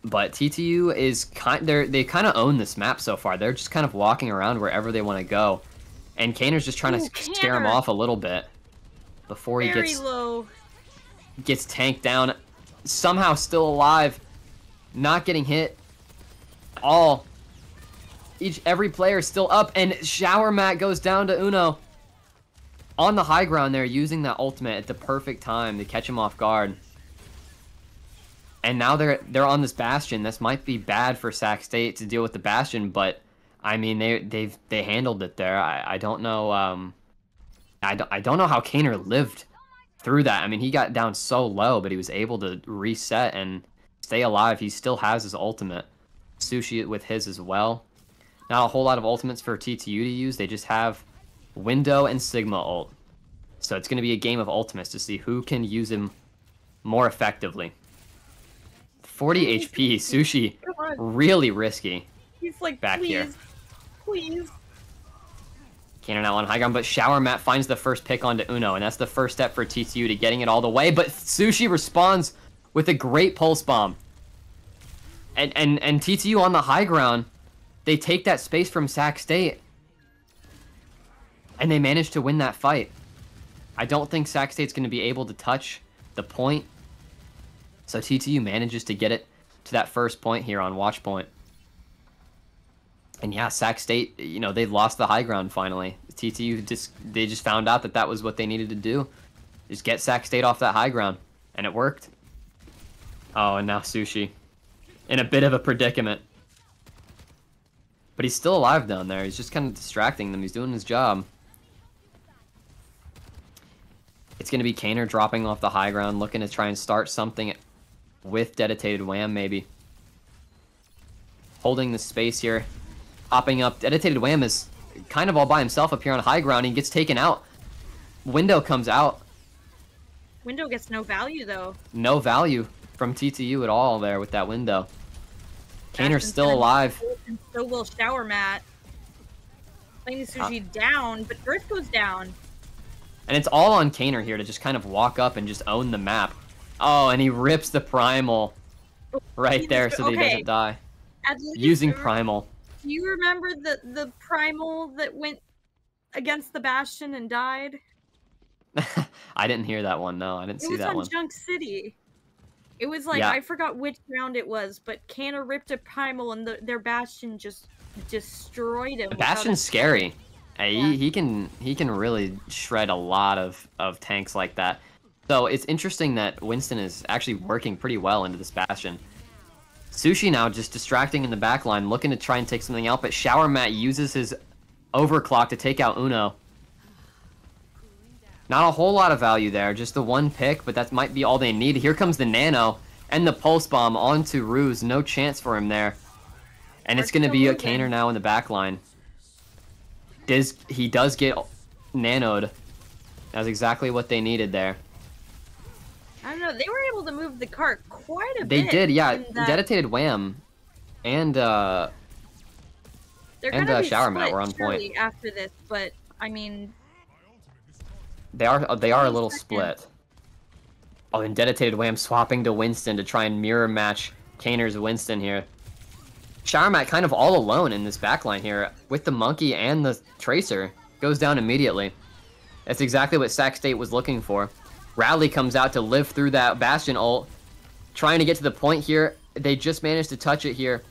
B: But TTU is they kind of own this map so far. They're just kind of walking around wherever they want to go. And Kaner's just trying to scare him off a little bit before he gets tanked down. Somehow still alive, not getting hit. Every player still up, and Shower Mat goes down to Uno on the high ground there, using that ultimate at the perfect time to catch him off guard. And now they're on this Bastion. This might be bad for Sac State to deal with the Bastion, but I mean they handled it there. I don't know I don't know how Kaner lived through that. I mean, he got down so low, but he was able to reset and stay alive. He still has his ultimate. Sushi with his as well. Not a whole lot of ultimates for TTU to use. They just have Window and Sigma ult. So it's going to be a game of ultimates to see who can use him more effectively. 40 HP, Sushi, really risky.
A: He's like,
B: back here.
A: Please.
B: Kaner now on high ground, but Shower Mat finds the first pick onto Uno, and that's the first step for TTU to getting it all the way. But Sushi responds with a great Pulse Bomb. And TTU on the high ground, they take that space from Sac State. And they manage to win that fight. I don't think Sac State's going to be able to touch the point. So TTU manages to get it to that first point here on Watch Point. And yeah, Sac State, they lost the high ground finally. TTU they just found out that was what they needed to do. Just get Sac State off that high ground. And it worked. Oh, and now Sushi in a bit of a predicament. But he's still alive down there. He's just kind of distracting them. He's doing his job. It's going to be Kaner dropping off the high ground, looking to try and start something with dedicated Wham, maybe. holding the space here, hopping up. Dedicated Wham is kind of all by himself up here on high ground. He gets taken out. Window comes out.
A: Window gets no value, though.
B: No value from TTU at all there with that window. Kaner's still alive.
A: And so will Shower Mat. Playing Sushi down, but Earth goes down.
B: And it's all on Kaner here to just kind of walk up and just own the map. Oh, and he rips the Primal right there so that he doesn't die. Using Primal.
A: Do you remember the Primal that went against the Bastion and died?
B: I didn't hear that one. No, I didn't see that one.
A: It was on Junk City. It was like, I forgot which round it was, but Kaner ripped a Primal and their Bastion just destroyed him.
B: The Bastion's scary. He can really shred a lot of tanks like that. So it's interesting that Winston is actually working pretty well into this Bastion. Sushi now just distracting in the back line, looking to try and take something out, but Shower Mat uses his overclock to take out Uno. Not a whole lot of value there, just the one pick, but that might be all they need. Here comes the Nano and the Pulse Bomb onto Ruse. No chance for him there. And it's going to be a Kaner now in the back line. He does get nanoed. That's exactly what they needed there.
A: I don't know. They were able to move the cart quite a bit.
B: They did, yeah. Dedicated Wham and Shower Mat were on point
A: after this, but I mean,
B: they are a little split. Oh, and Dedicated Wham swapping to Winston to try and mirror match Kaner's Winston here. Shower Mat kind of all alone in this backline here with the Monkey and the Tracer. Goes down immediately. That's exactly what Sac State was looking for. Radley comes out to live through that Bastion ult. Trying to get to the point here. They just managed to touch it here.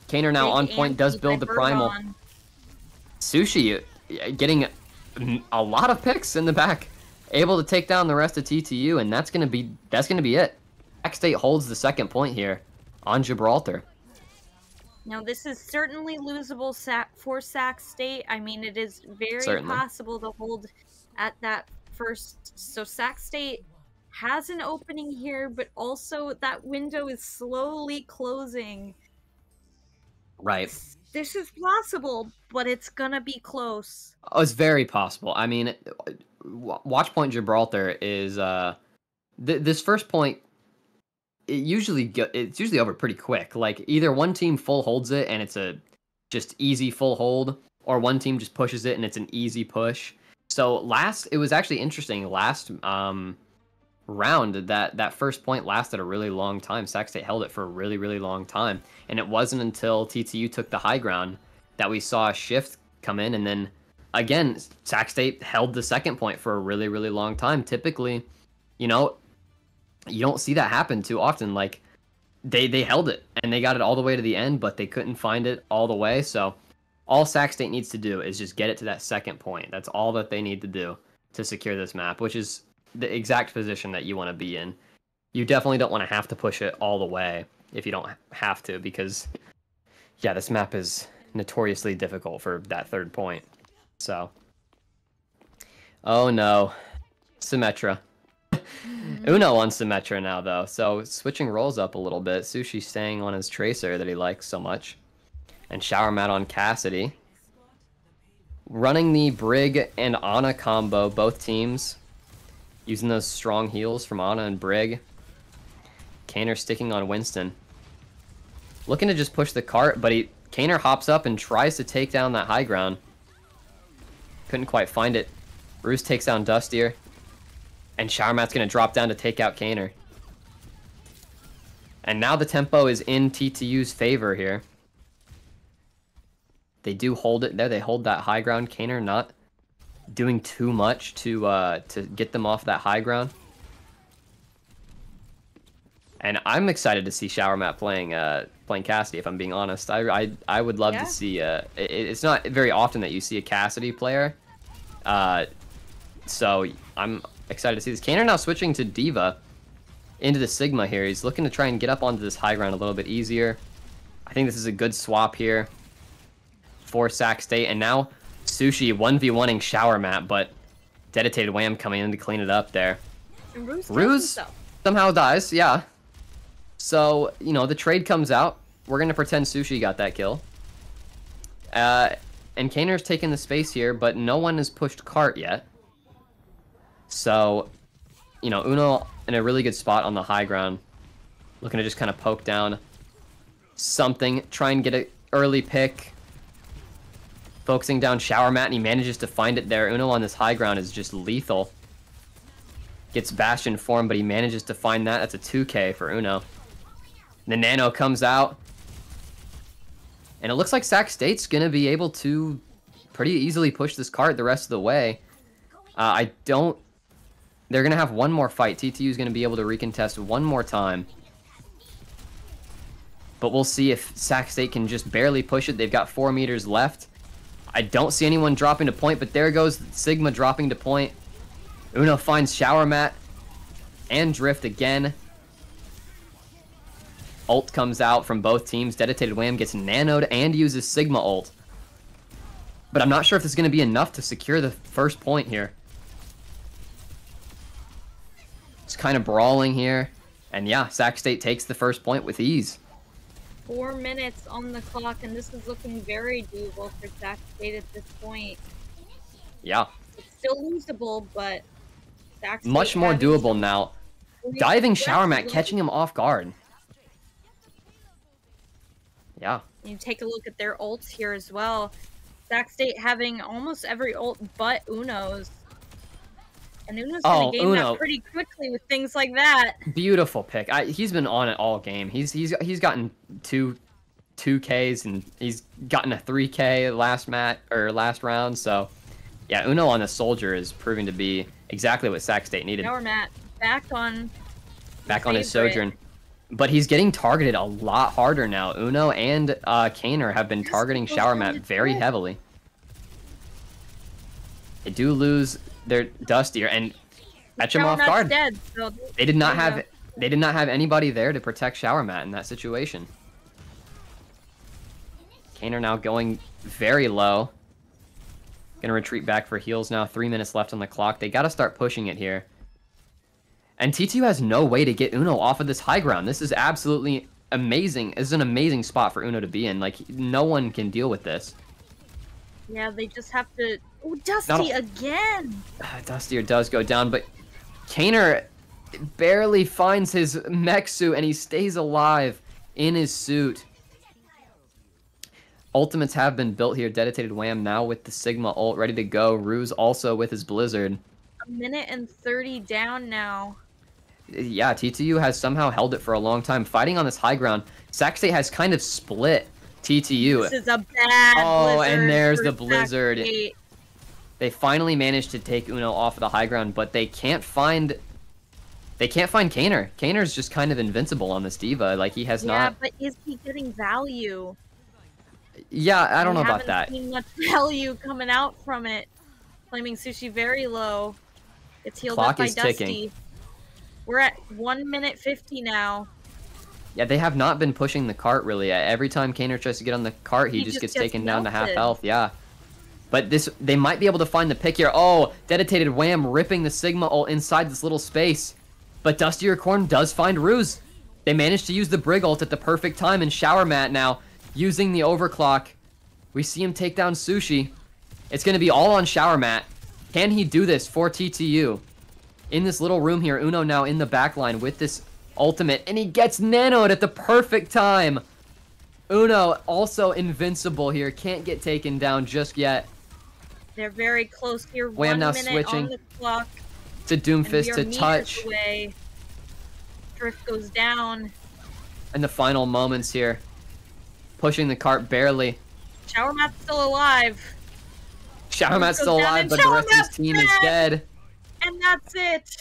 B: Kaner now on point, does build the Primal. Sushi getting a lot of picks in the back. Able to take down the rest of TTU, and that's gonna be it. Sac State holds the second point here on Gibraltar.
A: Now, this is certainly losable for Sac State. I mean, it is very possible to hold at that first. So Sac State has an opening here, but also that window is slowly closing.
B: Right.
A: This is possible, but it's gonna be close.
B: Oh, it's very possible. I mean, Watch Point Gibraltar is this first point. It's usually over pretty quick. Like either one team full holds it and it's a just easy full hold, or one team just pushes it and it's an easy push. So it was actually interesting. Last round, that first point lasted a really long time. Sac State held it for a really, really long time, and it wasn't until TTU took the high ground that we saw a shift come in, and then again Sac State held the second point for a really, really long time. Typically, you don't see that happen too often. Like they held it and they got it all the way to the end, but they couldn't find it all the way. So all Sac State needs to do is just get it to that second point. That's all that they need to do to secure this map, which is the exact position that you want to be in. You definitely don't want to have to push it all the way if you don't have to, because yeah, this map is notoriously difficult for that third point. So, oh no, Symmetra. Uno on Symmetra now, though, so switching roles up a little bit. Sushi staying on his Tracer that he likes so much. And Shower Mat on Cassidy. Running the Brig and Ana combo, both teams. Using those strong heals from Ana and Brig. Kaner sticking on Winston. Looking to just push the cart, but Kaner hops up and tries to take down that high ground. Couldn't quite find it. Ruse takes down Dustier. And Shower Mat's going to drop down to take out Kaner. And now the tempo is in TTU's favor here. They do hold it there. They hold that high ground. Kaner not doing too much to get them off that high ground. And I'm excited to see Shower Mat playing Cassidy, if I'm being honest. I would love to see... it's not very often that you see a Cassidy player. So I'm excited to see this. Kaner now switching to D.Va into the Sigma here. He's looking to try and get up onto this high ground a little bit easier. I think this is a good swap here for Sac State. And now Sushi 1v1ing Shower Mat, but Dedicated Wham coming in to clean it up there.
A: And
B: Ruse somehow dies, yeah. So, the trade comes out. we're gonna pretend Sushi got that kill. And Kaner's taking the space here, but no one has pushed cart yet. So, you know, Uno in a really good spot on the high ground. Looking to just kind of poke down something, try and get an early pick. Focusing down Shower Mat, and he manages to find it there. Uno on this high ground is just lethal. Gets Bastion form, but he manages to find that. That's a 2k for Uno. The Nano comes out. And it looks like Sac State's going to be able to pretty easily push this cart the rest of the way. They're going to have one more fight. TTU is going to be able to recontest one more time. But we'll see if Sac State can just barely push it. They've got 4 meters left. I don't see anyone dropping to point, but there goes Sigma dropping to point. Uno finds Shower Mat and Drift again. Ult comes out from both teams. Dedicated Wham gets nanoed and uses Sigma ult. But I'm not sure if this is going to be enough to secure the first point here. It's kind of brawling here. And yeah, Sac State takes the first point with ease.
A: 4 minutes on the clock, and this is looking very doable for Sac State at this point.
B: Yeah.
A: It's still losable, but Sac State
B: much more doable now. Diving Shower Mat, catching him off guard. Yeah.
A: You take a look at their ults here as well. Sac State having almost every ult but Uno's. And Uno's gonna game that pretty quickly with things like that.
B: Beautiful pick. He's been on it all game. He's gotten 2Ks and he's gotten a 3K last round. So yeah, Uno on the Soldier is proving to be exactly what Sac State needed.
A: Shower Mat back on
B: his Sojourn. But he's getting targeted a lot harder now. Uno and Kaner have been targeting Shower Mat very heavily. They do lose their Dustier and catch him off guard.
A: Dead, so
B: they did not have anybody there to protect Shower Mat in that situation. Kaner now going very low. Gonna retreat back for heals now. 3 minutes left on the clock. They gotta start pushing it here. And TTU has no way to get Uno off of this high ground. This is absolutely amazing. This is an amazing spot for Uno to be in. Like, no one can deal with this.
A: Yeah, they just have to... Oh, Dusty again!
B: Dustier does go down, but Kaner barely finds his mech suit, and he stays alive in his suit. Ultimates have been built here. Dedicated Wham now with the Sigma ult ready to go. Ruse also with his Blizzard.
A: 1 minute and 30 down now.
B: Yeah, TTU has somehow held it for a long time. Fighting on this high ground, Sac State has kind of split TTU.
A: This is a bad Blizzard
B: and there's the Blizzard. They finally managed to take Uno off of the high ground, but they can't find Kaner. Kaner's just kind of invincible on this D.Va. Like, he has not...
A: Yeah, but is he getting value?
B: Yeah, I don't know about that.
A: I haven't seen much value coming out from it. Flaming Sushi very low. It's healed up by Dusty. Ticking. We're at 1 minute 50 now.
B: Yeah, they have not been pushing the cart, really. Every time Kaner tries to get on the cart, he just gets taken down to half health. Yeah. But they might be able to find the pick here. Oh, Dedicated Wham ripping the Sigma ult inside this little space. But Dustier Corn does find Ruse. They managed to use the Brig ult at the perfect time, and Shower Mat now using the overclock. We see him take down Sushi. It's going to be all on Shower Mat. Can he do this for TTU? In this little room here, Uno now in the backline with this ultimate, and he gets nanoed at the perfect time. Uno also invincible here. Can't get taken down just yet.
A: They're very close here.
B: Wham now
A: 1 minute
B: switching
A: on the clock.
B: To Doomfist to touch.
A: Away. Drift goes down.
B: And the final moments here. Pushing the cart barely.
A: Shower Mat's still alive.
B: Shower Mat's still alive, but the rest of his team is dead.
A: And that's it.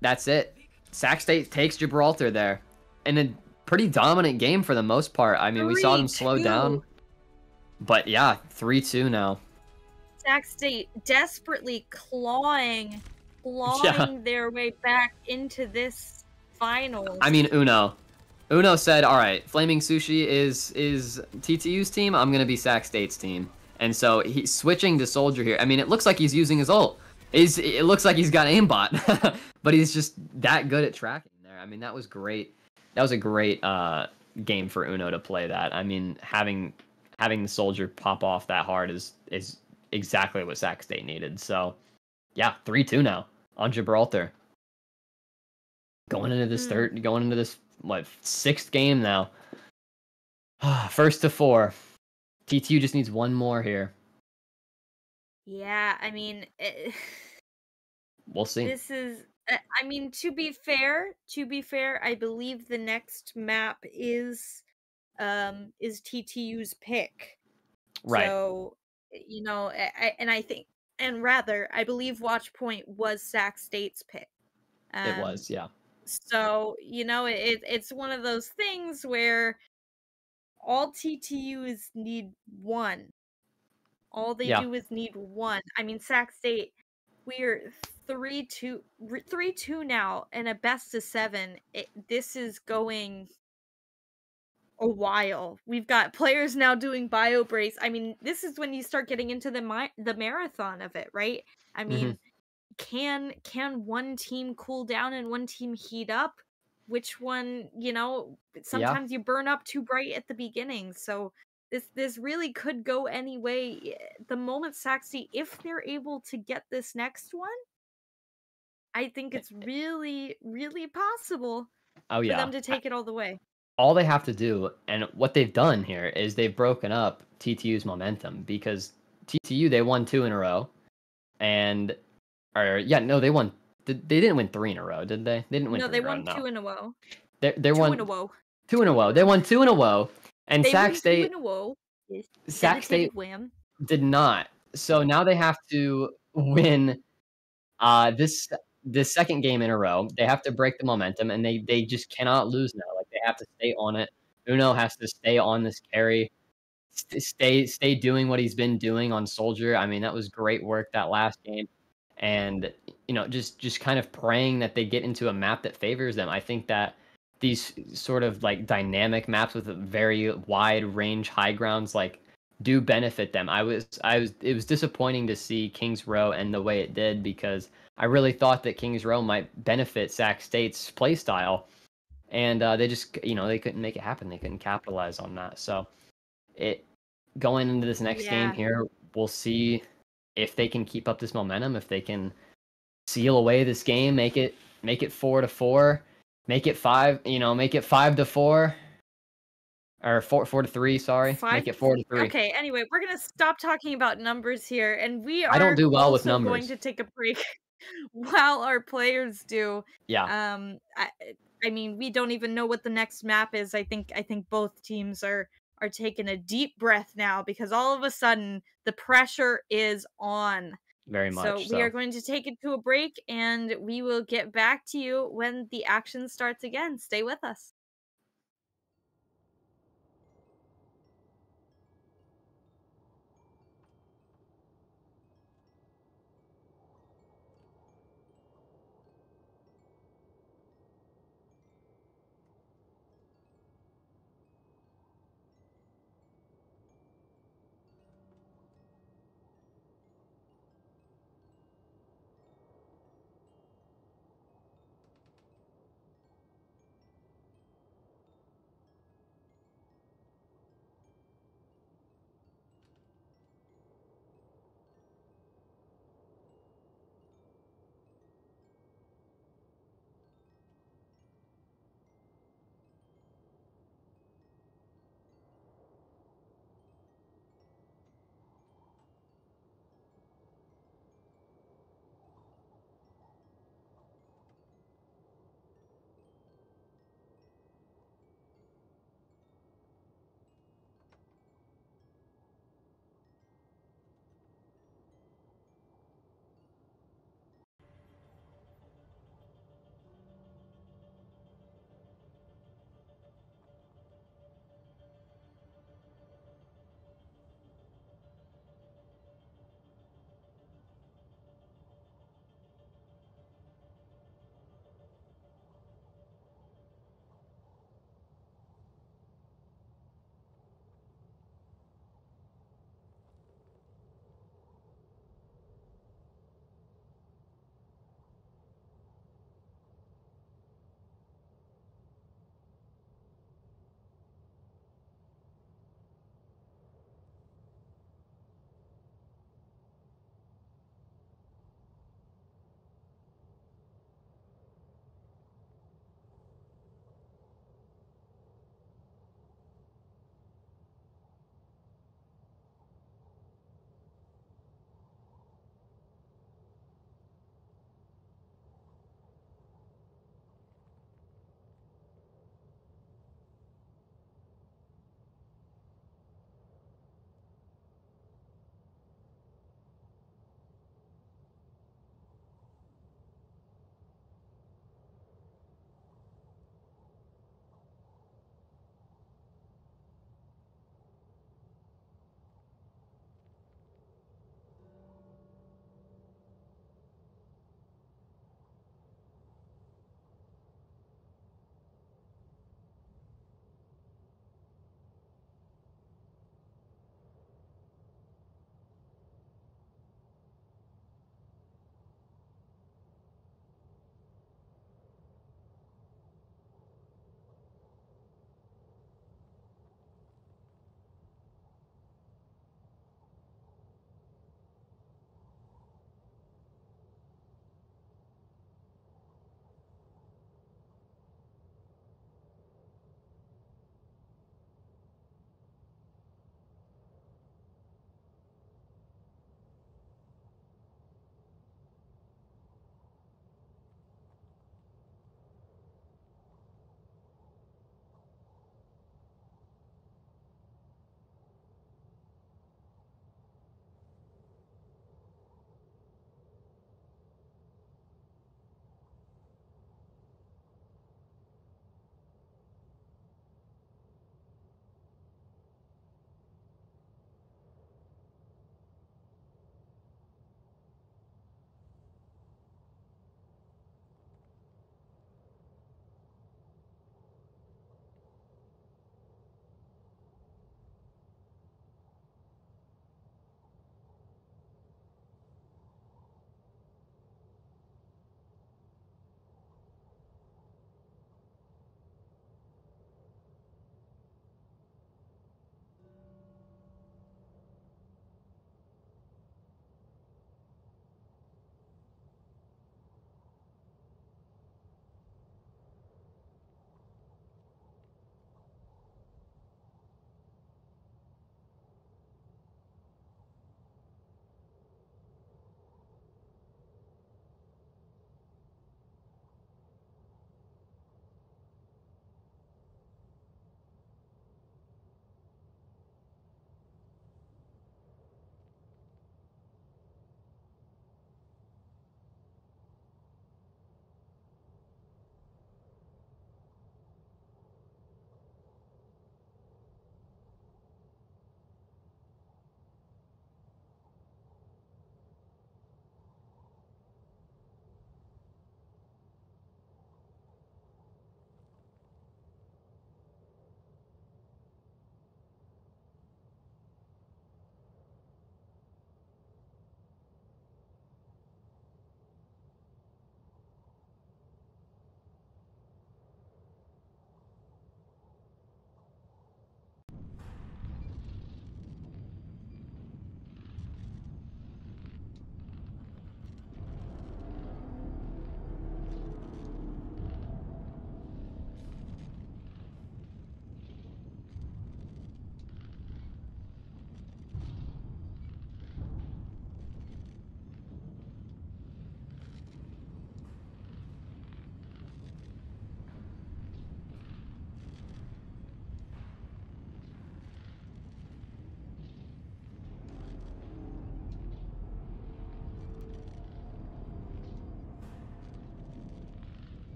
B: That's it. Sac State takes Gibraltar there. In a pretty dominant game for the most part. I mean, we saw them slow down. But yeah, 3-2 now.
A: Sac State desperately clawing their way back into this finals.
B: I mean, Uno said, all right, Flaming Sushi is TTU's team. I'm going to be Sac State's team. And so he's switching to Soldier here. I mean, it looks like he's using his ult. It looks like he's got aimbot. But he's just that good at tracking there. I mean, that was great. That was a great game for Uno to play that. I mean, having the soldier pop off that hard is exactly what Sac State needed. So yeah, 3-2 now on Gibraltar. Going into this what, 6th game now. First to 4. TTU just needs one more here.
A: Yeah, I mean,
B: we'll see.
A: This is, I mean, to be fair, I believe the next map is TTU's pick.
B: Right.
A: So, you know, I believe Watchpoint was Sac State's pick.
B: It was, yeah.
A: So, you know, it's one of those things where all TTUs need one. All they do is need one. I mean, Sac State, we're 3-2 now, and a best of 7. This is going a while. We've got players now doing bio brace. I mean, this is when you start getting into the marathon of it, right? I mean, can one team cool down and one team heat up? Which one, you know, sometimes you burn up too bright at the beginning. So this really could go any way. The moment Sac State, if they're able to get this next one, I think it's really, really possible for them to take it all the way.
B: All they have to do, and what they've done here, is they've broken up TTU's momentum, because TTU, they won 2 in a row, and they won. They didn't win 3 in a row, did they? They didn't win.
A: No,
B: 3
A: they
B: in a row,
A: won 2 in a row.
B: They won 2 in a row.
A: 2 in a row.
B: They won 2 in a row, and Sac State.
A: Sac State win.
B: Did not. So now they have to win this second game in a row. They have to break the momentum, and they just cannot lose now. Like, they have to stay on it. Uno has to stay on this carry, stay doing what he's been doing on Soldier. I mean, that was great work that last game, and you know, just kind of praying that they get into a map that favors them. I think that these sort of like dynamic maps with a very wide range high grounds like do benefit them. It was disappointing to see Kings Row end the way it did, because I really thought that Kings Row might benefit Sac State's playstyle, and they just, you know, they couldn't make it happen. They couldn't capitalize on that. So going into this next game here, we'll see if they can keep up this momentum, if they can seal away this game, make it 4-4, make it 5-4. Or 4-3, sorry. Make it 4-3.
A: Okay, anyway, we're gonna stop talking about numbers here, and we are
B: I don't do well with numbers.
A: going to take a break while our players do.
B: Yeah.
A: I mean, we don't even know what the next map is. I think both teams are taking a deep breath now, because all of a sudden the pressure is on.
B: Very much so.
A: We are going to take it to a break, and we will get back to you when the action starts again. Stay with us.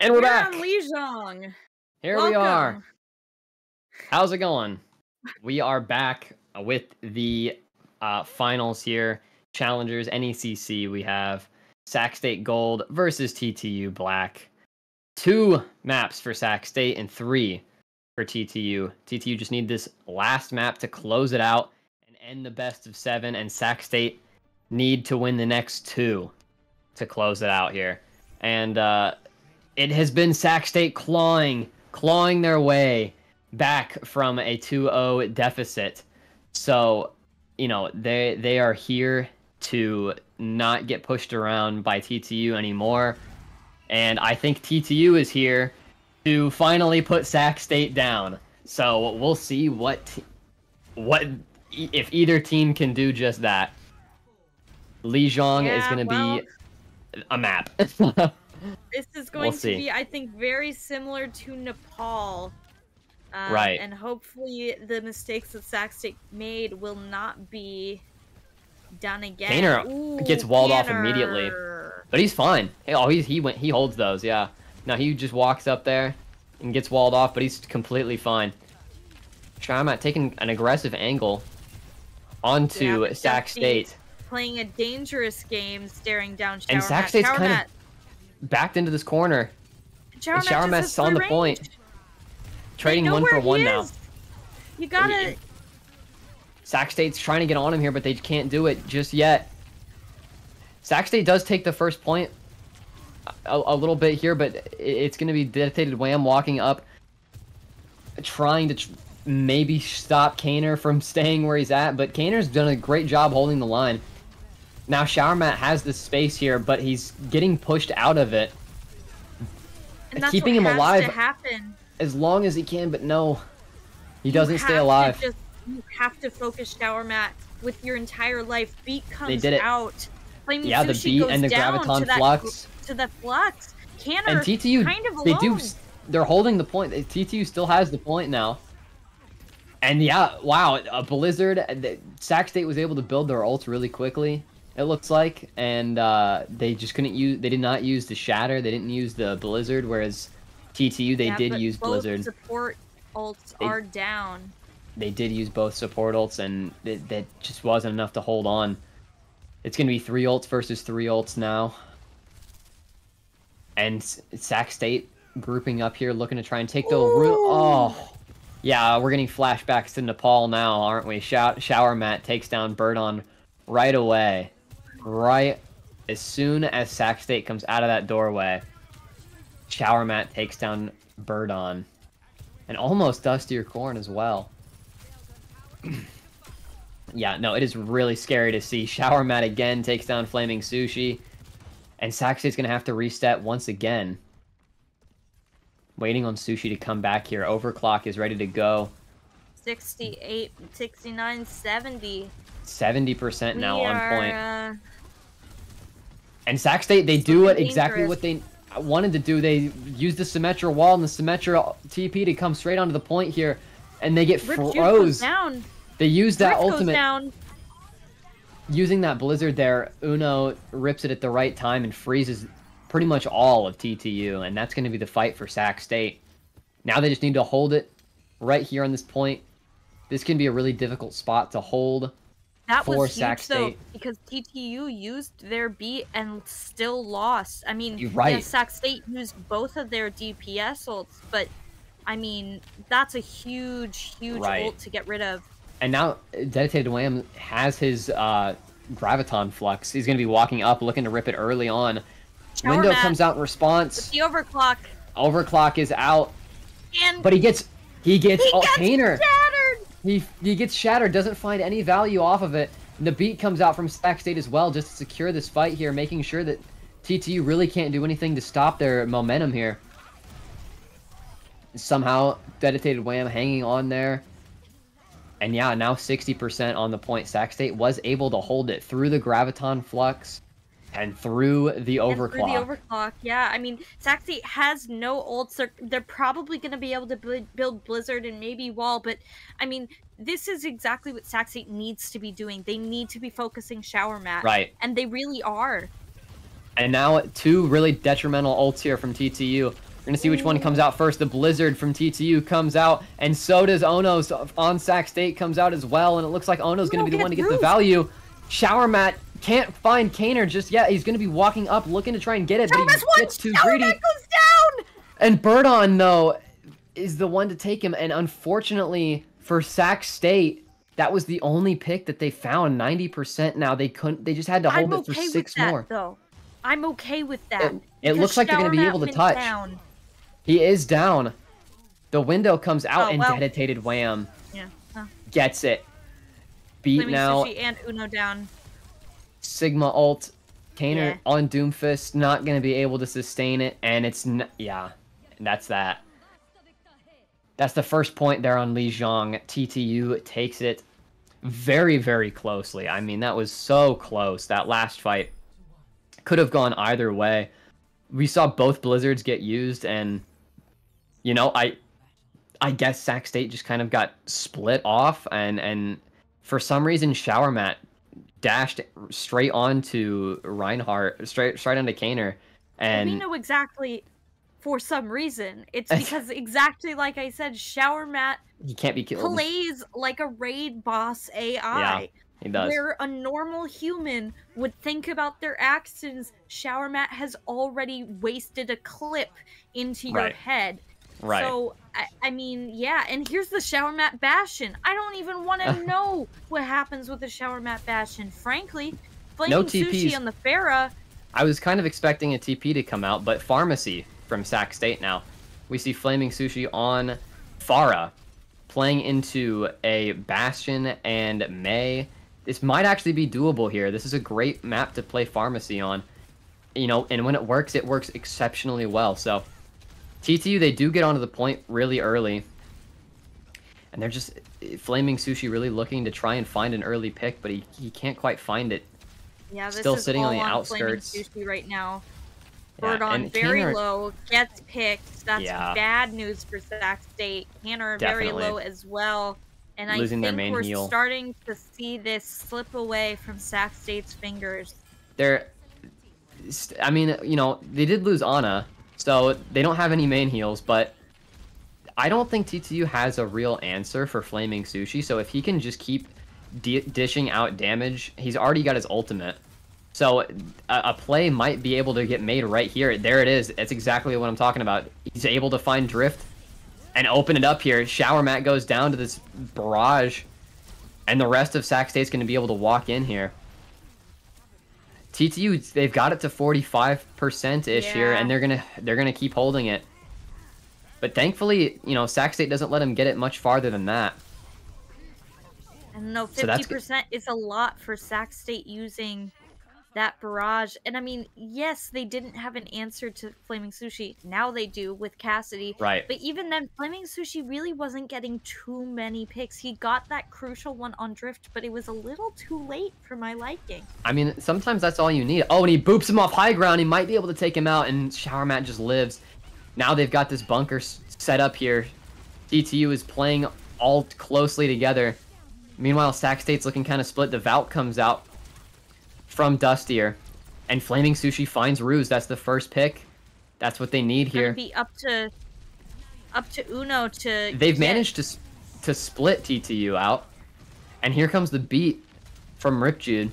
B: And we're back.
A: On Lijiang.
B: Here we are. How's it going? We are back with the finals here. Challengers, NECC. We have Sac State Gold versus TTU Black. 2 maps for Sac State and 3 for TTU. TTU just need this last map to close it out and end the best of 7, and Sac State need to win the next 2 to close it out here. And it has been Sac State clawing their way back from a 2-0 deficit. So, you know, they are here to not get pushed around by TTU anymore. And I think TTU is here to finally put Sac State down. So we'll see what if either team can do just that. Lijiang is going to be a map.
A: This is going to be, I think, very similar to Nepal.
B: Right.
A: And hopefully the mistakes that Sac State made will not be done again.
B: Kaner gets walled off immediately. But he's fine. He holds those, yeah. Now he just walks up there and gets walled off, but he's completely fine. Shaomat taking an aggressive angle onto Sac State.
A: Playing a dangerous game, staring down Showermat.
B: And Sac State's kind of backed into this corner. And Showermat's on the point. Trading 1 for 1 now.
A: You gotta...
B: Sac State's trying to get on him here, but they can't do it just yet. Sac State does take the first point a little bit here, but it's going to be Dedicated Wham walking up, trying to maybe stop Kaner from staying where he's at, but Kaner's done a great job holding the line. Now Showermat has this space here, but he's getting pushed out of it.
A: And that's
B: keeping him alive
A: happen.
B: As long as he can, but no, he doesn't stay alive.
A: You have to focus Showermat with your entire life. Beat comes
B: they did it.
A: Out. Flaming
B: yeah, the beat and the Graviton Flux.
A: To the Flux. Kaner
B: and TTU,
A: kind of alone.
B: They're holding the point. TTU still has the point now. And yeah, wow, a Blizzard. Sac State was able to build their ults really quickly, it looks like, and they just couldn't use. They did not use the Shatter. They didn't use the Blizzard, whereas TTU they did use
A: both
B: Blizzard.
A: Support ults are down.
B: They did use both support ults, and that just wasn't enough to hold on. It's gonna be 3 ults versus 3 ults now, and Sac State grouping up here, looking to try and take the oh. Yeah, we're getting flashbacks to Nepal now, aren't we? Showermat takes down Birdon right away. Right as soon as Sac State comes out of that doorway, Showermat takes down Birdon. And almost Dustier Corn as well. Yeah, no, it is really scary to see. Showermat again takes down Flaming Sushi. And Sac State's going to have to reset once again. Waiting on Sushi to come back here. Overclock is ready to go.
A: 68, 69, 70.
B: 70% now on point. And Sac State, they do it exactly what they wanted to do. They use the Symmetra wall and the Symmetra TP to come straight onto the point here. And they get froze. They use that ultimate. Using that Blizzard there, Uno rips it at the right time and freezes pretty much all of TTU, and that's going to be the fight for Sac State. Now they just need to hold it right here on this point. This can be a really difficult spot to hold for Sac State.
A: Though, because TTU used their beat and still lost. I mean,
B: yes,
A: Sac State used both of their DPS ults, but I mean, that's a huge ult to get rid of.
B: And now Dedicated Wham has his Graviton Flux. He's going to be walking up, looking to rip it early on. Window comes out in response.
A: With the overclock.
B: Overclock is out.
A: And
B: but he gets
A: Kaner.
B: He gets shattered, doesn't find any value off of it. And the beat comes out from Sac State as well, just to secure this fight here, making sure that TTU really can't do anything to stop their momentum here. Somehow, Dedicated Wham hanging on there. And yeah, now 60% on the point. Sac State was able to hold it through the Graviton Flux and through the Overclock.
A: Yeah. I mean, Sac State has no ults. They're probably going to be able to build Blizzard and maybe Wall, but I mean, this is exactly what Sac State needs to be doing. They need to be focusing Showermat.
B: Right.
A: And they really are.
B: And now 2 really detrimental ults here from TTU. We're gonna see which one comes out first. The Blizzard from TTU comes out, and so does Ono's on Sac State comes out as well. And it looks like Ono's gonna be the one to get the value. Shower Mat can't find Kaner just yet. He's gonna be walking up, looking to try and get it, but he gets too greedy.
A: Goes down!
B: And Birdon, though, is the one to take him. And unfortunately for Sac State, that was the only pick that they found. 90% now. They couldn't. They just had to hold it for 6 more.
A: Though. I'm okay with that.
B: It looks like they're gonna be able to touch.
A: Down.
B: He is down. The window comes out and Dedicated Wham.
A: Yeah.
B: Gets it. Beat
A: Flaming
B: now.
A: Sushi and Uno down.
B: Sigma ult. Kaner on Doomfist, not going to be able to sustain it, and it's... yeah, that's that. That's the first point there on Lijiang. TTU takes it very, very closely. I mean, that was so close. That last fight could have gone either way. We saw both Blizzards get used, and, you know, I guess Sac State just kind of got split off, and for some reason, Shower Mat dashed straight onto Reinhardt, straight onto Kaner, and
A: we know exactly for some reason. It's because exactly like I said, Shower Mat
B: he can't be killed.
A: Plays like a raid boss AI.
B: Yeah, he does.
A: Where a normal human would think about their actions, Shower Mat has already wasted a clip into your head.
B: Right.
A: So, I mean, yeah, and here's the Shower Mat Bastion. I don't even want to know what happens with the Shower Mat Bastion. Frankly, Flaming Sushi on the Pharah.
B: I was kind of expecting a TP to come out, but Pharmacy from Sac State now. We see Flaming Sushi on Pharah, playing into a Bastion and Mei. This might actually be doable here. This is a great map to play Pharmacy on. You know, and when it works exceptionally well. So TTU, they do get onto the point really early. And they're just... Flaming Sushi really looking to try and find an early pick, but he can't quite find it.
A: Yeah, this
B: Still
A: is
B: sitting on the
A: Flaming
B: outskirts.
A: Sushi right now.
B: Yeah,
A: Birdon very low, gets picked. That's bad news for Sac State. Canner very low as well. And
B: Losing
A: I think
B: their main
A: we're
B: heal.
A: starting to see this slip away from Sac State's fingers.
B: I mean, you know, they did lose Ana, so they don't have any main heals, but I don't think TTU has a real answer for Flaming Sushi, so if he can just keep dishing out damage, he's already got his ultimate. So a play might be able to get made right here. There it is. It's exactly what I'm talking about. He's able to find Drift and open it up here. Shower Mat goes down to this barrage, and the rest of Sac State's going to be able to walk in here. TTU, they've got it to 45%-ish here, and they're gonna keep holding it. But thankfully, you know, Sac State doesn't let him get it much farther than that.
A: And no, 50% is a lot for Sac State using that barrage. And I mean, yes, they didn't have an answer to Flaming Sushi. Now they do with Cassidy.
B: Right.
A: But even then, Flaming Sushi really wasn't getting too many picks. He got that crucial one on Drift, but it was a little too late for my liking.
B: I mean, sometimes that's all you need. Oh, and he boops him off high ground. He might be able to take him out, and Shower Mat just lives. Now they've got this bunker set up here. TTU is playing all closely together. Meanwhile, Sac State's looking kind of split. The Valk comes out from Dustier, and Flaming Sushi finds Ruse. That's the first pick. That's what they need here.
A: Be up to Uno to.
B: They've managed to split TTU out, and here comes the beat from Ripjude,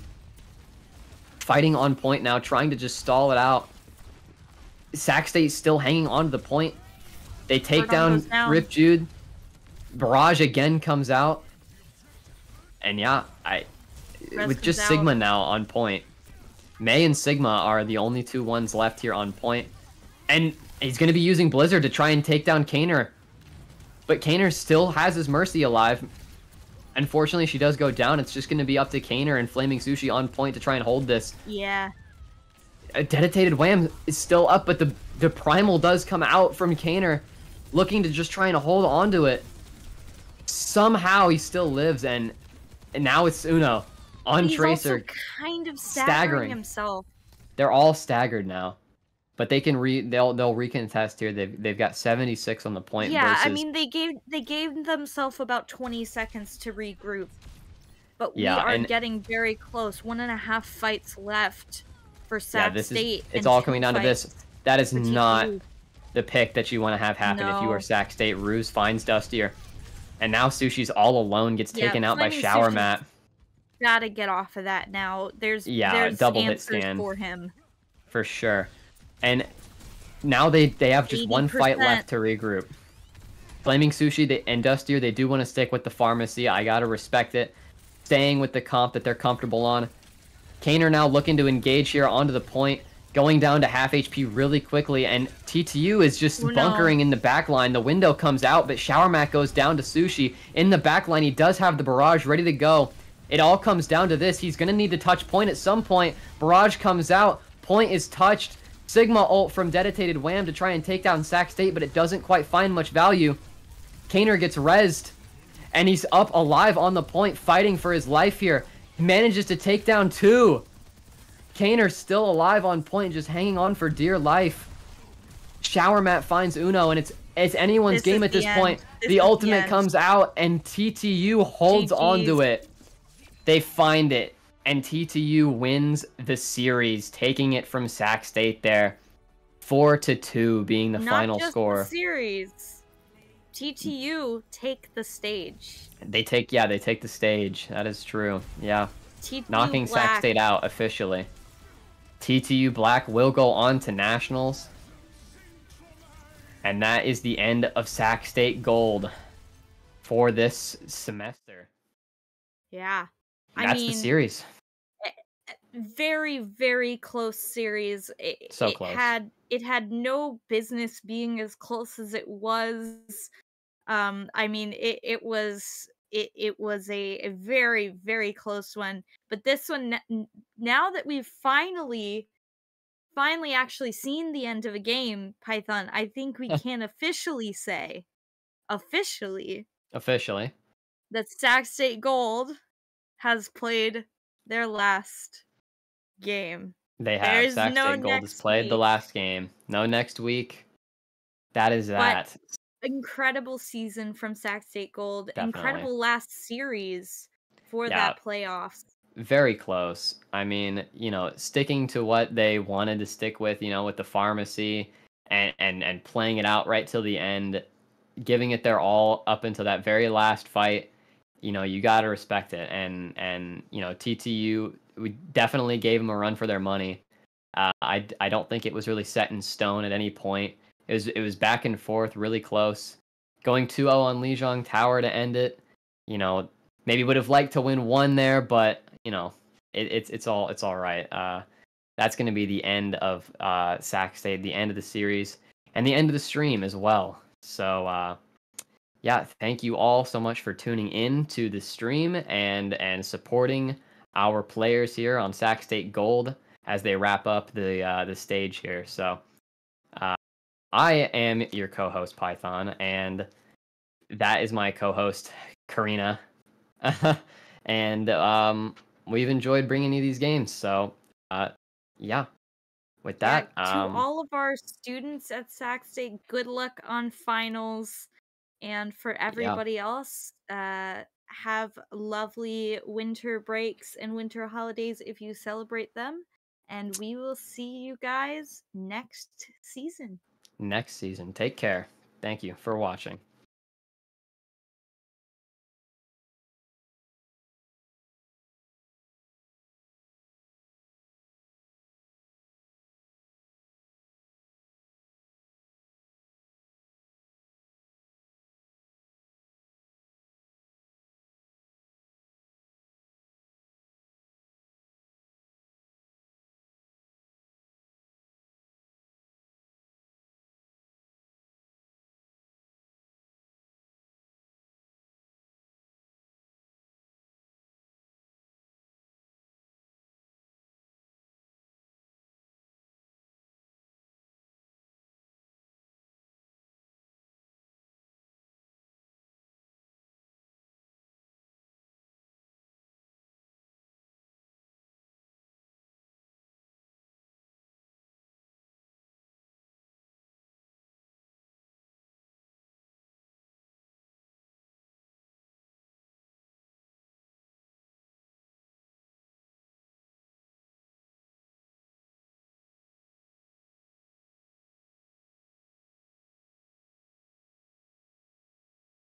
B: fighting on point now, trying to just stall it out. Sac State still hanging on to the point. They take down Ripjude. Barrage again comes out, and yeah, with just Sigma now on point. Mei and Sigma are the only two ones left here on point. And he's going to be using Blizzard to try and take down Kaner. But Kaner still has his Mercy alive. Unfortunately, she does go down. It's just going to be up to Kaner and Flaming Sushi on point to try and hold this.
A: Yeah.
B: A Dedicated Wham is still up, but the Primal does come out from Kaner, looking to just trying to hold on to it. Somehow he still lives, and now it's Uno on Tracer.
A: He's also kind of staggering himself.
B: They're all staggered now, but they can they'll recontest here. They've got 76 on the point.
A: Yeah,
B: versus...
A: I mean they gave themselves about 20 seconds to regroup, but we are getting very close. 1.5 fights left for Sac State.
B: It's all coming down to this. That is not the pick that you want to have happen if you are
A: No.
B: Sac State. Ruse finds Dustier. And now Sushi's all alone, gets
A: Yeah,
B: taken out by
A: Flaming
B: Shower
A: Sushi's
B: Mat.
A: gotta get off of that now.
B: Yeah,
A: There's
B: double hit
A: answers
B: scan.
A: for him.
B: For sure. And now they have just one fight
A: 80%.
B: left to regroup. Flaming Sushi and Dustier, they do want to stick with the pharmacy. I gotta respect it. Staying with the comp that they're comfortable on. Kaner now looking to engage here onto the point. Going down to half HP really quickly, and TTU is just bunkering in the back line. The window comes out, but Shower Mat goes down to Sushi. In the back line, he does have the barrage ready to go. It all comes down to this. He's going to need to touch point at some point. Barrage comes out. Point is touched. Sigma ult from Dedicated Wham to try and take down Sac State, but it doesn't quite find much value. Kaner gets rezzed, and he's up alive on the point, fighting for his life here. He manages to take down 2. Kaner still alive on point, just hanging on for dear life. Shower Mat finds Uno, and it's anyone's game at this point. The ultimate comes out, and TTU holds onto it. They find it, and TTU wins the series, taking it from Sac State there. 4-2 being the final score.
A: Not just the series. TTU take the stage.
B: They take the stage. That is true. Yeah.
A: TTU
B: knocking
A: Black.
B: Sac State out officially. TTU Black will go on to Nationals. And that is the end of Sac State Gold for this semester.
A: Yeah.
B: That's the series.
A: Very, very close series.
B: So close.
A: It had no business being as close as it was. I mean, it was a very, very close one. But this one, now that we've finally actually seen the end of a game, Python, I think we can officially say, officially, that Sac State Gold has played their last game.
B: They have.
A: There's
B: Sac
A: no
B: State Gold has
A: next
B: played the
A: week.
B: last game. No next week. That is that.
A: Incredible season from Sac State Gold.
B: Definitely.
A: Incredible last series for that playoffs.
B: Very close. I mean, sticking to what they wanted to stick with, with the pharmacy and playing it out right till the end, giving it their all up until that very last fight. You got to respect it. And TTU, we definitely gave them a run for their money. I don't think it was really set in stone at any point. It was back and forth, really close. Going 2-0 on Lijiang Tower to end it. Maybe would have liked to win 1 there, but it's all right. That's going to be the end of Sac State, the end of the series, and the end of the stream as well. So thank you all so much for tuning in to the stream and supporting our players here on Sac State Gold as they wrap up the stage here. So I am your co-host Python, and that is my co-host Karina. And we've enjoyed bringing you these games. So with that,
A: to all of our students at Sac State, good luck on finals. And for everybody else, have lovely winter breaks and winter holidays if you celebrate them. And we will see you guys next season.
B: Take care. Thank you for watching.